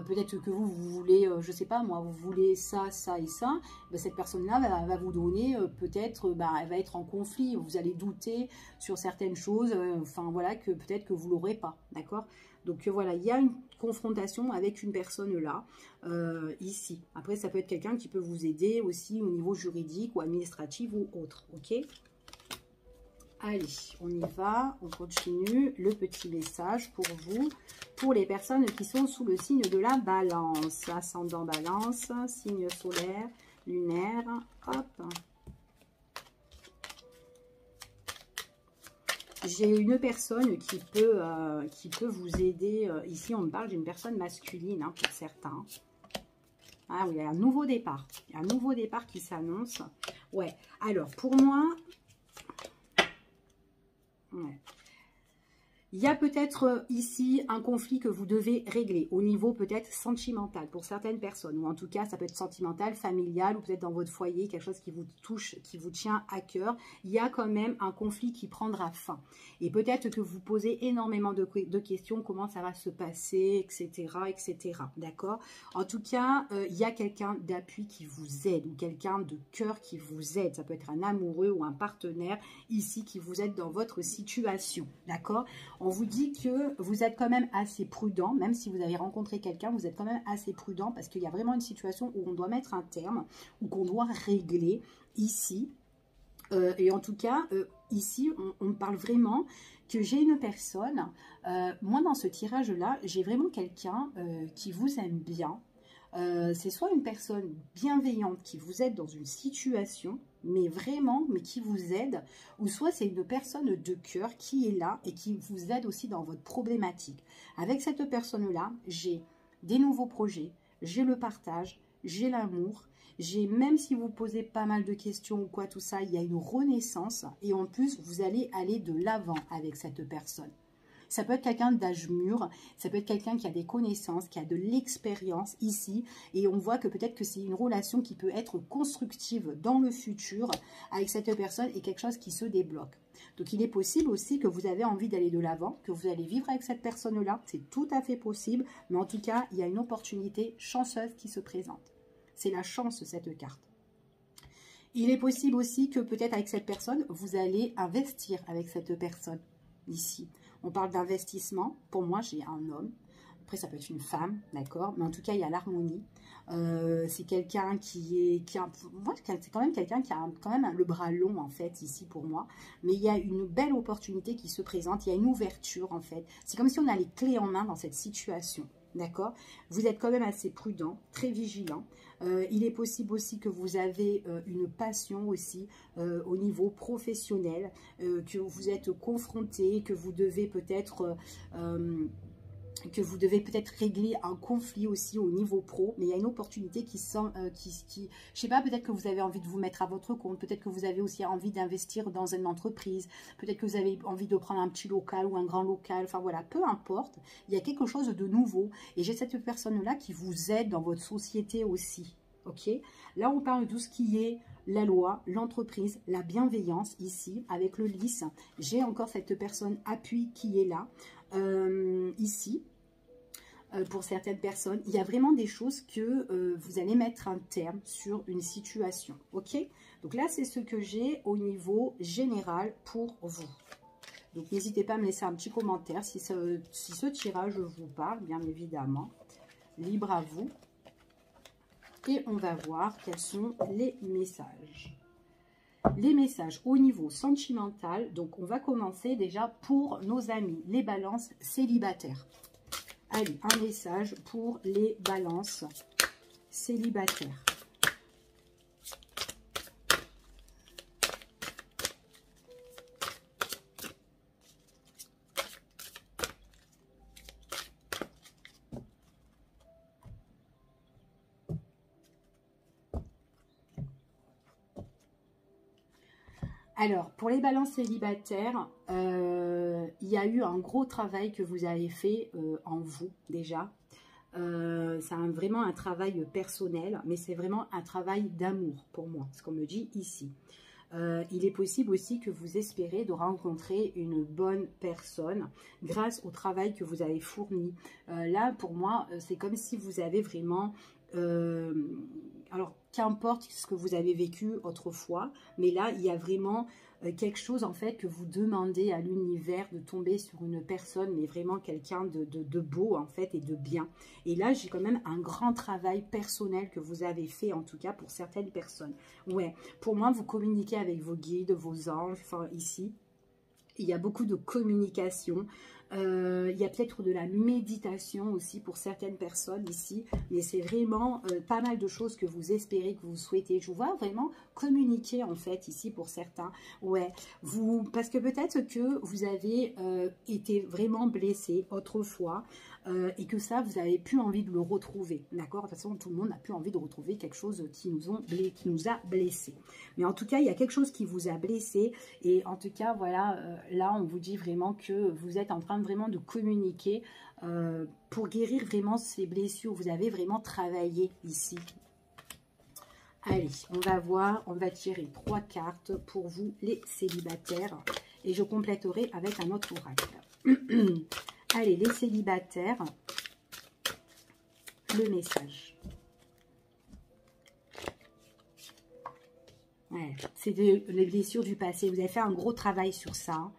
Peut-être que vous voulez, je sais pas moi, vous voulez ça, ça et ça. Ben, cette personne-là va vous donner, peut-être, elle va être en conflit. Vous allez douter sur certaines choses, enfin voilà, que peut-être que vous l'aurez pas, d'accord? Donc voilà, il y a une confrontation avec une personne là, ici. Après, ça peut être quelqu'un qui peut vous aider aussi au niveau juridique ou administratif ou autre, ok? Allez, on y va, on continue. Le petit message pour vous, pour les personnes qui sont sous le signe de la balance. Ascendant balance, signe solaire, lunaire, hop. J'ai une personne qui peut vous aider. Ici, on me parle d'une personne masculine, hein, pour certains. Ah oui, il y a un nouveau départ. Il y a un nouveau départ qui s'annonce. Ouais, alors pour moi... Ouais. Il y a peut-être ici un conflit que vous devez régler au niveau peut-être sentimental pour certaines personnes. Ou en tout cas, ça peut être sentimental, familial ou peut-être dans votre foyer, quelque chose qui vous touche, qui vous tient à cœur. Il y a quand même un conflit qui prendra fin. Et peut-être que vous posez énormément de questions, comment ça va se passer, etc. etc. D'accord? En tout cas, il y a quelqu'un d'appui qui vous aide ou quelqu'un de cœur qui vous aide. Ça peut être un amoureux ou un partenaire ici qui vous aide dans votre situation. D'accord? On vous dit que vous êtes quand même assez prudent, même si vous avez rencontré quelqu'un, vous êtes quand même assez prudent parce qu'il y a vraiment une situation où on doit mettre un terme, ou qu'on doit régler ici. Et en tout cas, ici, on parle vraiment que j'ai une personne, moi dans ce tirage-là, j'ai vraiment quelqu'un qui vous aime bien. C'est soit une personne bienveillante qui vous aide dans une situation, mais vraiment, mais qui vous aide, ou soit c'est une personne de cœur qui est là et qui vous aide aussi dans votre problématique. Avec cette personne-là, j'ai des nouveaux projets, j'ai le partage, j'ai l'amour, j'ai, même si vous posez pas mal de questions ou quoi, tout ça, il y a une renaissance et en plus, vous allez aller de l'avant avec cette personne. Ça peut être quelqu'un d'âge mûr, ça peut être quelqu'un qui a des connaissances, qui a de l'expérience ici. Et on voit que peut-être que c'est une relation qui peut être constructive dans le futur avec cette personne et quelque chose qui se débloque. Donc il est possible aussi que vous avez envie d'aller de l'avant, que vous allez vivre avec cette personne-là. C'est tout à fait possible, mais en tout cas, il y a une opportunité chanceuse qui se présente. C'est la chance, cette carte. Il est possible aussi que peut-être avec cette personne, vous allez investir avec cette personne ici. On parle d'investissement. Pour moi, j'ai un homme. Après, ça peut être une femme, d'accord? Mais en tout cas, il y a l'harmonie. C'est quelqu'un c'est quand même quelqu'un qui a quand même le bras long, en fait, ici pour moi. Mais il y a une belle opportunité qui se présente. Il y a une ouverture, en fait. C'est comme si on a les clés en main dans cette situation. D'accord? Vous êtes quand même assez prudent, très vigilant. Il est possible aussi que vous avez une passion aussi au niveau professionnel, que vous êtes confronté, que vous devez peut-être régler un conflit aussi au niveau pro, mais il y a une opportunité je sais pas, peut-être que vous avez envie de vous mettre à votre compte, peut-être que vous avez aussi envie d'investir dans une entreprise, peut-être que vous avez envie de prendre un petit local ou un grand local, enfin voilà, peu importe, il y a quelque chose de nouveau, et j'ai cette personne-là qui vous aide dans votre société aussi, ok? Là, on parle de tout ce qui est la loi, l'entreprise, la bienveillance ici, avec le lys, j'ai encore cette personne appui qui est là, ici, pour certaines personnes, il y a vraiment des choses que vous allez mettre un terme sur une situation, ok? Donc là, c'est ce que j'ai au niveau général pour vous. Donc n'hésitez pas à me laisser un petit commentaire si ce tirage vous parle, bien évidemment. Libre à vous. Et on va voir quels sont les messages. Les messages au niveau sentimental, donc on va commencer déjà pour nos amis, les balances célibataires. Allez, un message pour les balances célibataires. Alors, pour les balances célibataires, il y a eu un gros travail que vous avez fait en vous, déjà. C'est vraiment un travail personnel, mais c'est vraiment un travail d'amour pour moi, ce qu'on me dit ici. Il est possible aussi que vous espérez de rencontrer une bonne personne grâce au travail que vous avez fourni. Là, pour moi, c'est comme si vous avez vraiment... alors, qu'importe ce que vous avez vécu autrefois, mais là, il y a vraiment quelque chose, en fait, que vous demandez à l'univers de tomber sur une personne, mais vraiment quelqu'un de beau, en fait, et de bien. Et là, j'ai quand même un grand travail personnel que vous avez fait, en tout cas, pour certaines personnes. Ouais, pour moi, vous communiquez avec vos guides, vos anges, enfin, ici. Il y a beaucoup de communication. Il y a peut-être de la méditation aussi pour certaines personnes ici, mais c'est vraiment pas mal de choses que vous espérez, que vous souhaitez. Je vous vois vraiment communiquer en fait ici pour certains. Ouais, parce que peut-être que vous avez été vraiment blessé autrefois. et que ça, vous n'avez plus envie de le retrouver, d'accord? De toute façon, tout le monde n'a plus envie de retrouver quelque chose qui nous a blessés. Mais en tout cas, il y a quelque chose qui vous a blessé, et en tout cas, voilà, là, on vous dit vraiment que vous êtes en train vraiment de communiquer pour guérir vraiment ces blessures. Vous avez vraiment travaillé ici. Allez, on va voir, on va tirer 3 cartes pour vous, les célibataires, et je compléterai avec un autre oracle. Allez, les célibataires, le message. Ouais, c'est les blessures du passé. Vous avez fait un gros travail sur ça.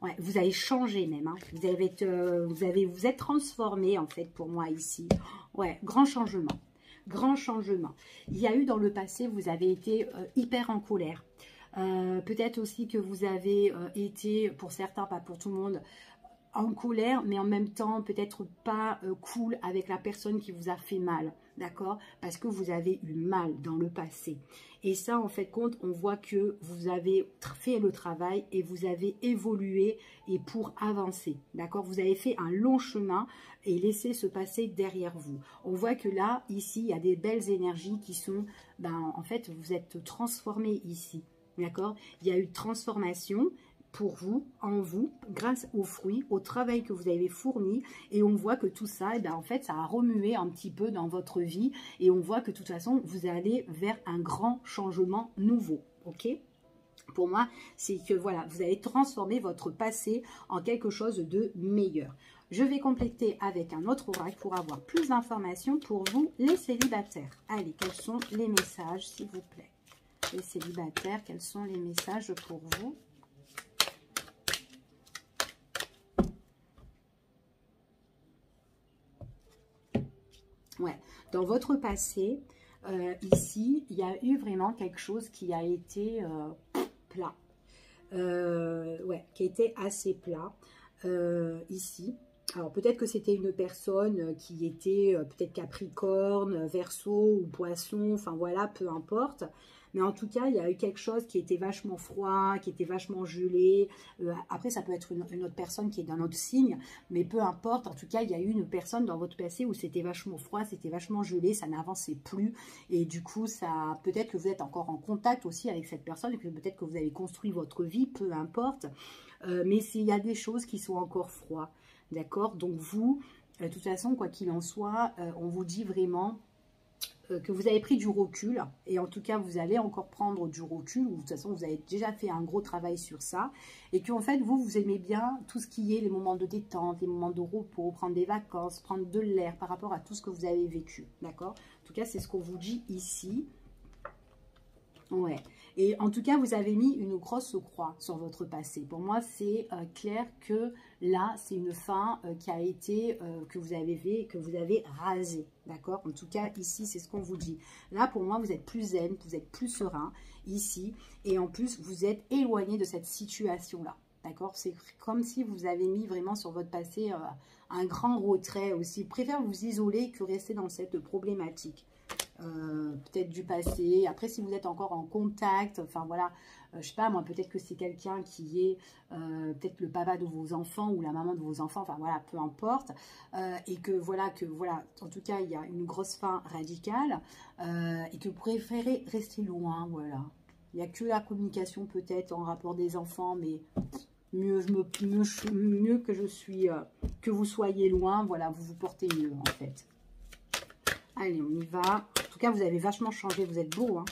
Ouais, vous avez changé même. Hein. Vous êtes transformé en fait pour moi ici. Ouais, grand changement. Grand changement. Il y a eu dans le passé, vous avez été hyper en colère. Peut-être aussi que vous avez été, pour certains, pas pour tout le monde, en colère, mais en même temps peut-être pas cool avec la personne qui vous a fait mal, d'accord? Parce que vous avez eu mal dans le passé. Et ça, en fait, compte, on voit que vous avez fait le travail et vous avez évolué et pour avancer, d'accord? Vous avez fait un long chemin et laissé se passer derrière vous. On voit que là, ici, il y a des belles énergies qui sont, en fait, vous êtes transformé ici, d'accord? Il y a eu transformation pour vous, en vous, grâce aux fruits, au travail que vous avez fourni, et on voit que tout ça, en fait, ça a remué un petit peu dans votre vie, et on voit que de toute façon, vous allez vers un grand changement nouveau, ok? Pour moi, c'est que voilà, vous allez transformer votre passé en quelque chose de meilleur. Je vais compléter avec un autre oracle pour avoir plus d'informations pour vous, les célibataires. Allez, quels sont les messages, s'il vous plaît? Les célibataires, quels sont les messages pour vous? Ouais, dans votre passé, ici, il y a eu vraiment quelque chose qui a été plat. Ouais, qui était assez plat ici. Alors, peut-être que c'était une personne qui était peut-être Capricorne, Verseau ou Poisson, enfin voilà, peu importe. Mais en tout cas, il y a eu quelque chose qui était vachement froid, qui était vachement gelé. Après, ça peut être une autre personne qui est d'un autre signe, mais peu importe. En tout cas, il y a eu une personne dans votre passé où c'était vachement froid, c'était vachement gelé, ça n'avançait plus. Et du coup, ça peut-être que vous êtes encore en contact aussi avec cette personne, et que peut-être que vous avez construit votre vie, peu importe. Mais il y a des choses qui sont encore froides, d'accord? Donc vous, de toute façon, quoi qu'il en soit, on vous dit vraiment que vous avez pris du recul, et en tout cas vous allez encore prendre du recul, ou de toute façon vous avez déjà fait un gros travail sur ça, et qu'en fait vous aimez bien tout ce qui est les moments de détente, les moments de repos, prendre des vacances, prendre de l'air par rapport à tout ce que vous avez vécu, d'accord? En tout cas c'est ce qu'on vous dit ici. Ouais, et en tout cas, vous avez mis une grosse croix sur votre passé. Pour moi, c'est clair que là, c'est une fin qui a été, que vous avez rasé, d'accord? En tout cas, ici, c'est ce qu'on vous dit. Là, pour moi, vous êtes plus zen, vous êtes plus serein, ici. Et en plus, vous êtes éloigné de cette situation-là, d'accord? C'est comme si vous avez mis vraiment sur votre passé un grand retrait aussi. Je préfère vous isoler que rester dans cette problématique. Peut-être du passé. Après, si vous êtes encore en contact, enfin voilà, je sais pas moi, peut-être que c'est quelqu'un qui est peut-être le papa de vos enfants ou la maman de vos enfants, enfin voilà, peu importe, et que voilà, en tout cas, il y a une grosse fin radicale, et que vous préférez rester loin, voilà. Il n'y a que la communication peut-être en rapport des enfants, mais mieux que je suis, que vous soyez loin, voilà, vous vous portez mieux en fait. Allez, on y va. En tout cas, vous avez vachement changé. Vous êtes beau, hein.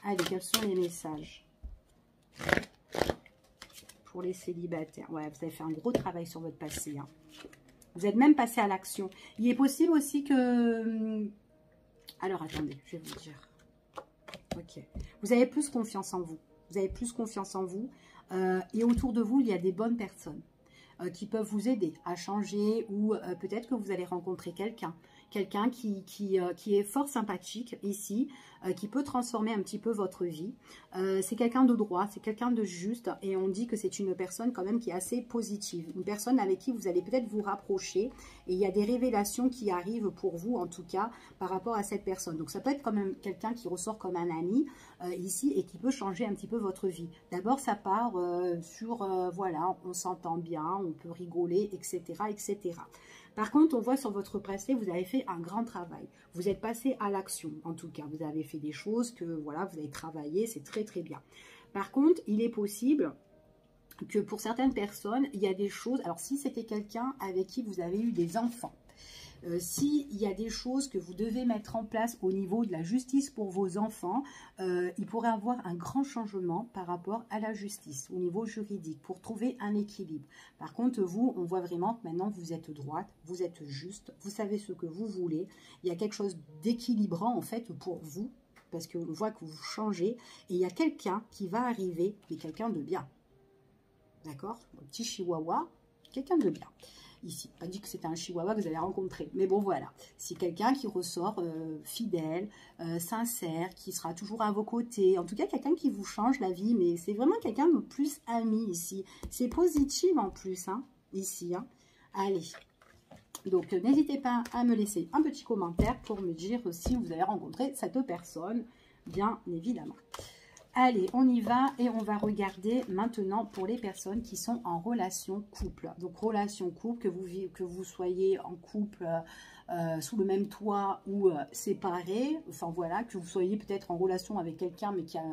Allez, quels sont les messages pour les célibataires? Ouais, vous avez fait un gros travail sur votre passé, hein. Vous êtes même passé à l'action. Il est possible aussi que... Alors, attendez, je vais vous dire. Ok. Vous avez plus confiance en vous. Vous avez plus confiance en vous. Et autour de vous, il y a des bonnes personnes qui peuvent vous aider à changer, ou peut-être que vous allez rencontrer quelqu'un quelqu'un qui est fort sympathique ici, qui peut transformer un petit peu votre vie. C'est quelqu'un de droit, c'est quelqu'un de juste, et on dit que c'est une personne quand même qui est assez positive. Une personne avec qui vous allez peut-être vous rapprocher, et il y a des révélations qui arrivent pour vous, en tout cas, par rapport à cette personne. Donc ça peut être quand même quelqu'un qui ressort comme un ami ici, et qui peut changer un petit peu votre vie. D'abord, ça part sur, voilà, on s'entend bien, on peut rigoler, etc., etc. Par contre, on voit sur votre bracelet, vous avez fait un grand travail. Vous êtes passé à l'action, en tout cas. Vous avez fait des choses que, voilà, vous avez travaillé, c'est très, très bien. Par contre, il est possible que pour certaines personnes, il y a des choses... Alors, si c'était quelqu'un avec qui vous avez eu des enfants, s'il y a des choses que vous devez mettre en place au niveau de la justice pour vos enfants, il pourrait y avoir un grand changement par rapport à la justice, au niveau juridique, pour trouver un équilibre. Par contre, vous, on voit vraiment que maintenant, vous êtes droite, vous êtes juste, vous savez ce que vous voulez. Il y a quelque chose d'équilibrant, en fait, pour vous, parce qu'on voit que vous changez, et il y a quelqu'un qui va arriver, mais quelqu'un de bien. D'accord? Un petit chihuahua, quelqu'un de bien. Ici, pas dit que c'était un chihuahua que vous allez rencontrer, mais bon voilà, c'est quelqu'un qui ressort fidèle, sincère, qui sera toujours à vos côtés, en tout cas quelqu'un qui vous change la vie, mais c'est vraiment quelqu'un de plus ami ici, c'est positif en plus, hein, ici, hein. Allez, donc n'hésitez pas à me laisser un petit commentaire pour me dire si vous avez rencontré cette personne, bien évidemment. Allez, on y va et on va regarder maintenant pour les personnes qui sont en relation couple. Donc, relation couple, que vous soyez en couple sous le même toit ou séparés. Enfin, voilà, que vous soyez peut-être en relation avec quelqu'un, mais qui a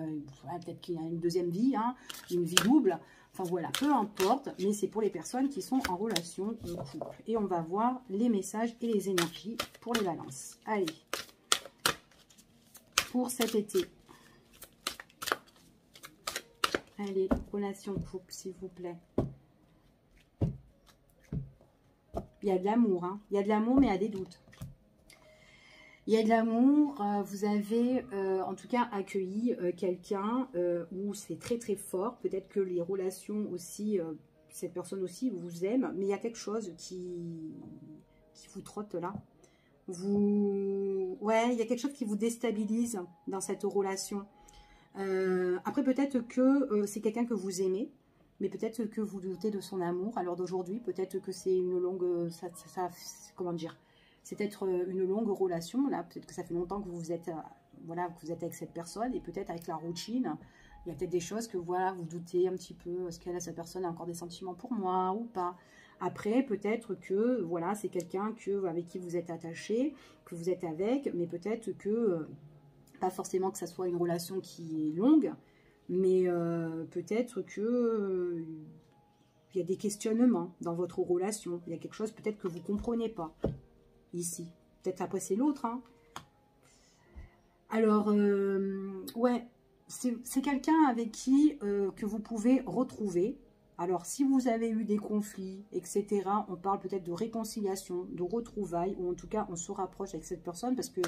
peut-être qu'il a une deuxième vie, hein, une vie double. Enfin, voilà, peu importe, mais c'est pour les personnes qui sont en relation couple. Et on va voir les messages et les énergies pour les balances. Allez, pour cet été. Allez, relation couple, s'il vous plaît. Il y a de l'amour, hein. Il y a de l'amour, mais il y a des doutes. Il y a de l'amour, vous avez en tout cas accueilli quelqu'un où c'est très très fort. Peut-être que les relations aussi, cette personne aussi vous aime, mais il y a quelque chose qui vous trotte là. Ouais, il y a quelque chose qui vous déstabilise dans cette relation. Après, peut-être que c'est quelqu'un que vous aimez, mais peut-être que vous doutez de son amour à l'heure d'aujourd'hui. Peut-être que c'est une longue... comment dire? C'est peut-être une longue relation, là. Peut-être que ça fait longtemps que vous êtes, voilà, que vous êtes avec cette personne. Et peut-être avec la routine, il y a peut-être des choses que voilà, vous doutez un petit peu. Est-ce qu'elle, cette personne, a encore des sentiments pour moi ou pas? Après, peut-être que voilà, c'est quelqu'un avec qui vous êtes attaché, que vous êtes avec, mais peut-être que... pas forcément que ça soit une relation qui est longue, mais peut-être que il y a des questionnements dans votre relation. Il y a quelque chose peut-être que vous ne comprenez pas ici. Peut-être après c'est l'autre. Hein. Alors, ouais, c'est quelqu'un avec qui que vous pouvez retrouver. Alors, si vous avez eu des conflits, etc., on parle peut-être de réconciliation, de retrouvailles, ou en tout cas, on se rapproche avec cette personne parce que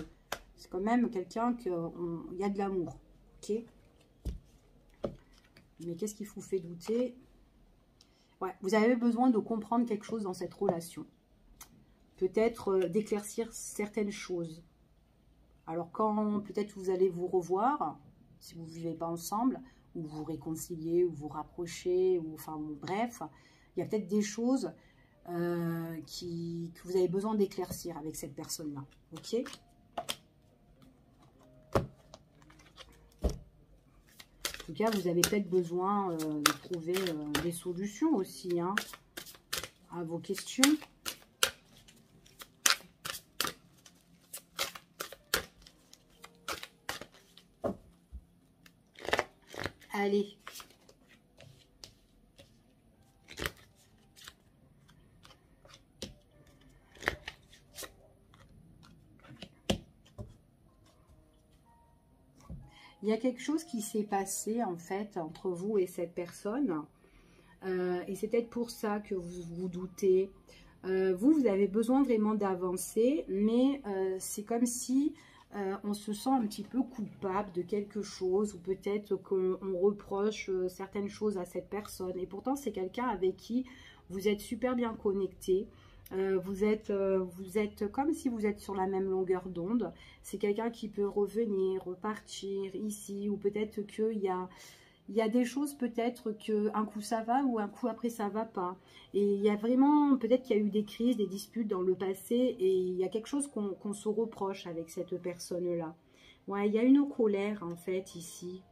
c'est quand même quelqu'un qu'il y a de l'amour. Ok? Mais qu'est-ce qui vous fait douter? Ouais, vous avez besoin de comprendre quelque chose dans cette relation. Peut-être d'éclaircir certaines choses. Alors, quand peut-être vous allez vous revoir, si vous ne vivez pas ensemble, ou vous réconciliez, ou vous rapprochez, ou enfin, bref, il y a peut-être des choses que vous avez besoin d'éclaircir avec cette personne-là. Ok? En tout cas, vous avez peut-être besoin de trouver des solutions aussi hein, à vos questions. Allez. Il y a quelque chose qui s'est passé en fait entre vous et cette personne. Et c'est peut-être pour ça que vous vous doutez. Vous avez besoin vraiment d'avancer, mais c'est comme si on se sent un petit peu coupable de quelque chose, ou peut-être qu'on reproche certaines choses à cette personne. Et pourtant, c'est quelqu'un avec qui vous êtes super bien connecté. Vous êtes comme si vous êtes sur la même longueur d'onde. C'est quelqu'un qui peut revenir, repartir ici, ou peut-être qu'il y a des choses, peut-être qu'un coup ça va ou un coup après ça va pas. Et il y a vraiment, peut-être qu'il y a eu des crises, des disputes dans le passé, et il y a quelque chose qu'on se reproche avec cette personne-là. Ouais, il y a une colère en fait ici.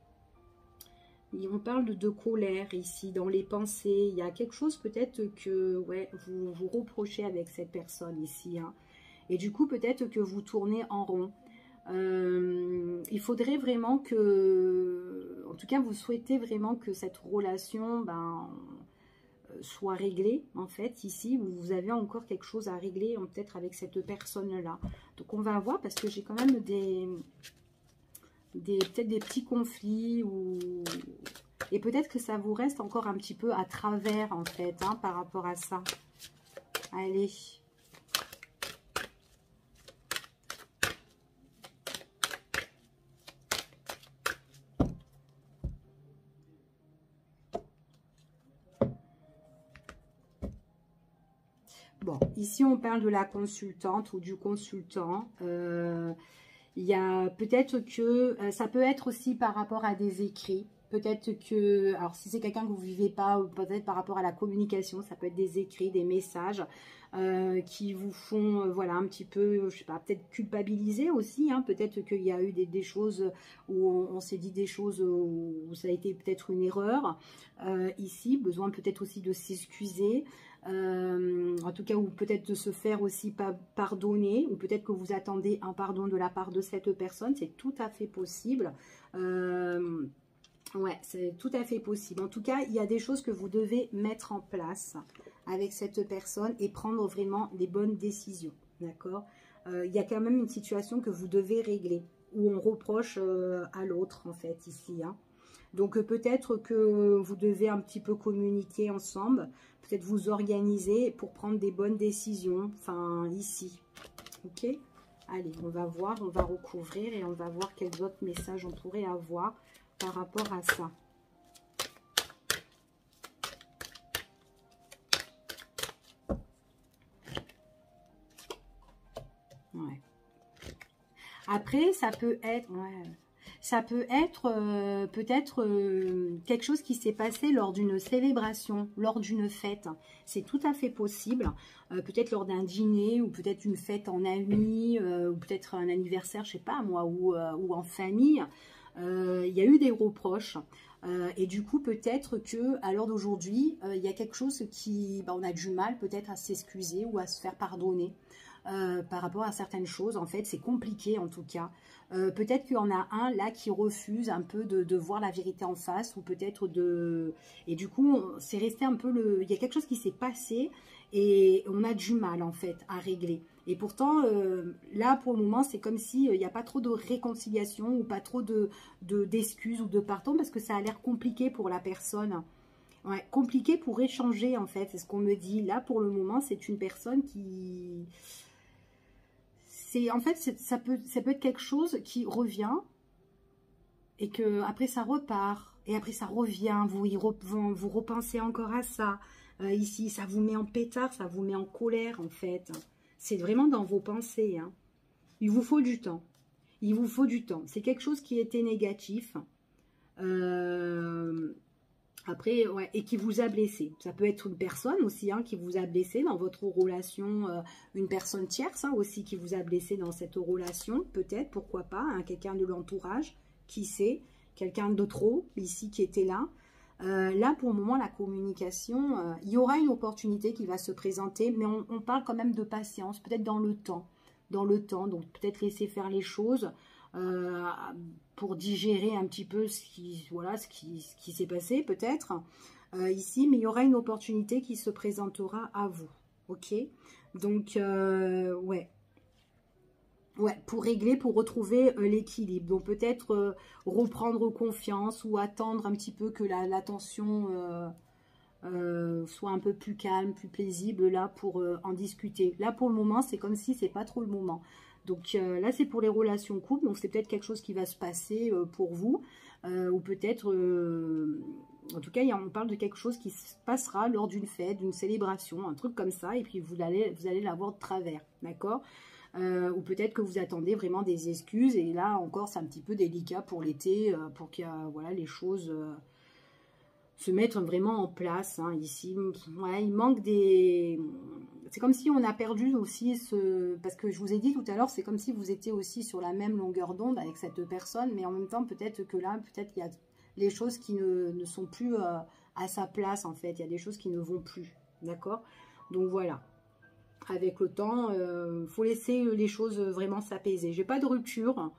Et on parle de colère ici, dans les pensées. Il y a quelque chose peut-être que ouais, vous reprochez avec cette personne ici. Hein. Et du coup, peut-être que vous tournez en rond. Il faudrait vraiment que, en tout cas, vous souhaitez vraiment que cette relation soit réglée, en fait, ici, où vous avez encore quelque chose à régler, peut-être avec cette personne-là. Donc, on va voir, parce que j'ai quand même peut-être des petits conflits, et peut-être que ça vous reste encore un petit peu à travers, en fait, hein, par rapport à ça. Allez. Bon, ici on parle de la consultante ou du consultant. Il y a peut-être que ça peut être aussi par rapport à des écrits. Peut-être que, alors si c'est quelqu'un que vous ne vivez pas, ou peut-être par rapport à la communication, ça peut être des écrits, des messages qui vous font, voilà, un petit peu, je sais pas, peut-être culpabiliser aussi. Hein, peut-être qu'il y a eu des choses où on s'est dit des choses où ça a été peut-être une erreur. Ici, besoin peut-être aussi de s'excuser. En tout cas, ou peut-être de se faire aussi pardonner, ou peut-être que vous attendez un pardon de la part de cette personne, c'est tout à fait possible. Ouais, c'est tout à fait possible. En tout cas, il y a des choses que vous devez mettre en place avec cette personne et prendre vraiment les bonnes décisions, d'accord? Il y a quand même une situation que vous devez régler, où on reproche à l'autre, en fait, ici, hein. Donc peut-être que vous devez un petit peu communiquer ensemble, peut-être vous organiser pour prendre des bonnes décisions, enfin ici, ok? Allez, on va voir, on va recouvrir et on va voir quels autres messages on pourrait avoir par rapport à ça. Ouais. Après, ça peut être... Ouais. Ça peut être peut-être quelque chose qui s'est passé lors d'une célébration, lors d'une fête. C'est tout à fait possible. Peut-être lors d'un dîner ou peut-être une fête en amis ou peut-être un anniversaire, je sais pas moi, ou en famille. Il y a eu des reproches. Et du coup, peut-être que à l'heure d'aujourd'hui, il y a quelque chose qui... on a du mal peut-être à s'excuser ou à se faire pardonner. Par rapport à certaines choses, en fait, c'est compliqué en tout cas. Peut-être qu'il y en a un là qui refuse un peu de voir la vérité en face, ou peut-être de... Et du coup, c'est resté un peu le... Il y a quelque chose qui s'est passé et on a du mal en fait à régler. Et pourtant, là pour le moment, c'est comme s'il n'y a pas trop de réconciliation ou pas trop d'excuses ou de pardon, parce que ça a l'air compliqué pour la personne. Ouais, compliqué pour échanger en fait, c'est ce qu'on me dit. Là pour le moment, c'est une personne qui... En fait, ça peut être quelque chose qui revient et que après ça repart et après ça revient. Vous repensez encore à ça. Ici, ça vous met en pétard, ça vous met en colère en fait. C'est vraiment dans vos pensées. Hein. Il vous faut du temps. Il vous faut du temps. C'est quelque chose qui était négatif. Après, ouais, et qui vous a blessé. Ça peut être une personne aussi hein, qui vous a blessé dans votre relation, une personne tierce hein, aussi qui vous a blessé dans cette relation, peut-être, pourquoi pas, hein, quelqu'un de l'entourage, qui sait, quelqu'un de trop, ici, qui était là. Là, pour le moment, la communication, il y aura une opportunité qui va se présenter, mais on parle quand même de patience, peut-être dans le temps, donc peut-être laisser faire les choses, pour digérer un petit peu ce qui s'est passé peut-être ici, mais il y aura une opportunité qui se présentera à vous, ok? Donc, ouais, pour régler, pour retrouver l'équilibre. Donc, peut-être reprendre confiance ou attendre un petit peu que la tension soit un peu plus calme, plus paisible, là, pour en discuter. Là, pour le moment, c'est comme si c'est pas trop le moment. Donc là, c'est pour les relations couples, donc c'est peut-être quelque chose qui va se passer pour vous, ou peut-être, En tout cas, on parle de quelque chose qui se passera lors d'une fête, d'une célébration, un truc comme ça, et puis vous allez l'avoir de travers, d'accord? Ou peut-être que vous attendez vraiment des excuses, et là encore, c'est un petit peu délicat pour l'été, pour que voilà, les choses se mettent vraiment en place. Hein, ici, ouais, il manque des... C'est comme si on a perdu aussi ce... Parce que je vous ai dit tout à l'heure, c'est comme si vous étiez aussi sur la même longueur d'onde avec cette personne, mais en même temps, peut-être que là, peut-être il y a les choses qui ne sont plus à sa place, en fait. Il y a des choses qui ne vont plus, d'accord? Donc voilà. Avec le temps, faut laisser les choses vraiment s'apaiser. J'ai pas de rupture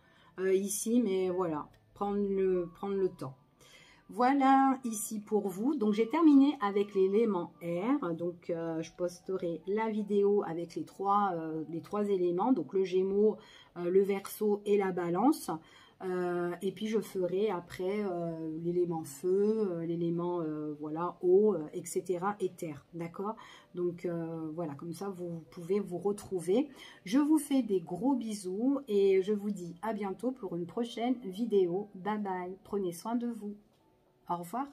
ici, mais voilà, prendre le temps. Voilà ici pour vous. Donc j'ai terminé avec l'élément air. Donc je posterai la vidéo avec les trois éléments. Donc le Gémeaux, le Verseau et la Balance. Et puis je ferai après l'élément feu, l'élément voilà, eau, etc. et terre. D'accord? Donc voilà, comme ça vous pouvez vous retrouver. Je vous fais des gros bisous et je vous dis à bientôt pour une prochaine vidéo. Bye bye. Prenez soin de vous. Au revoir.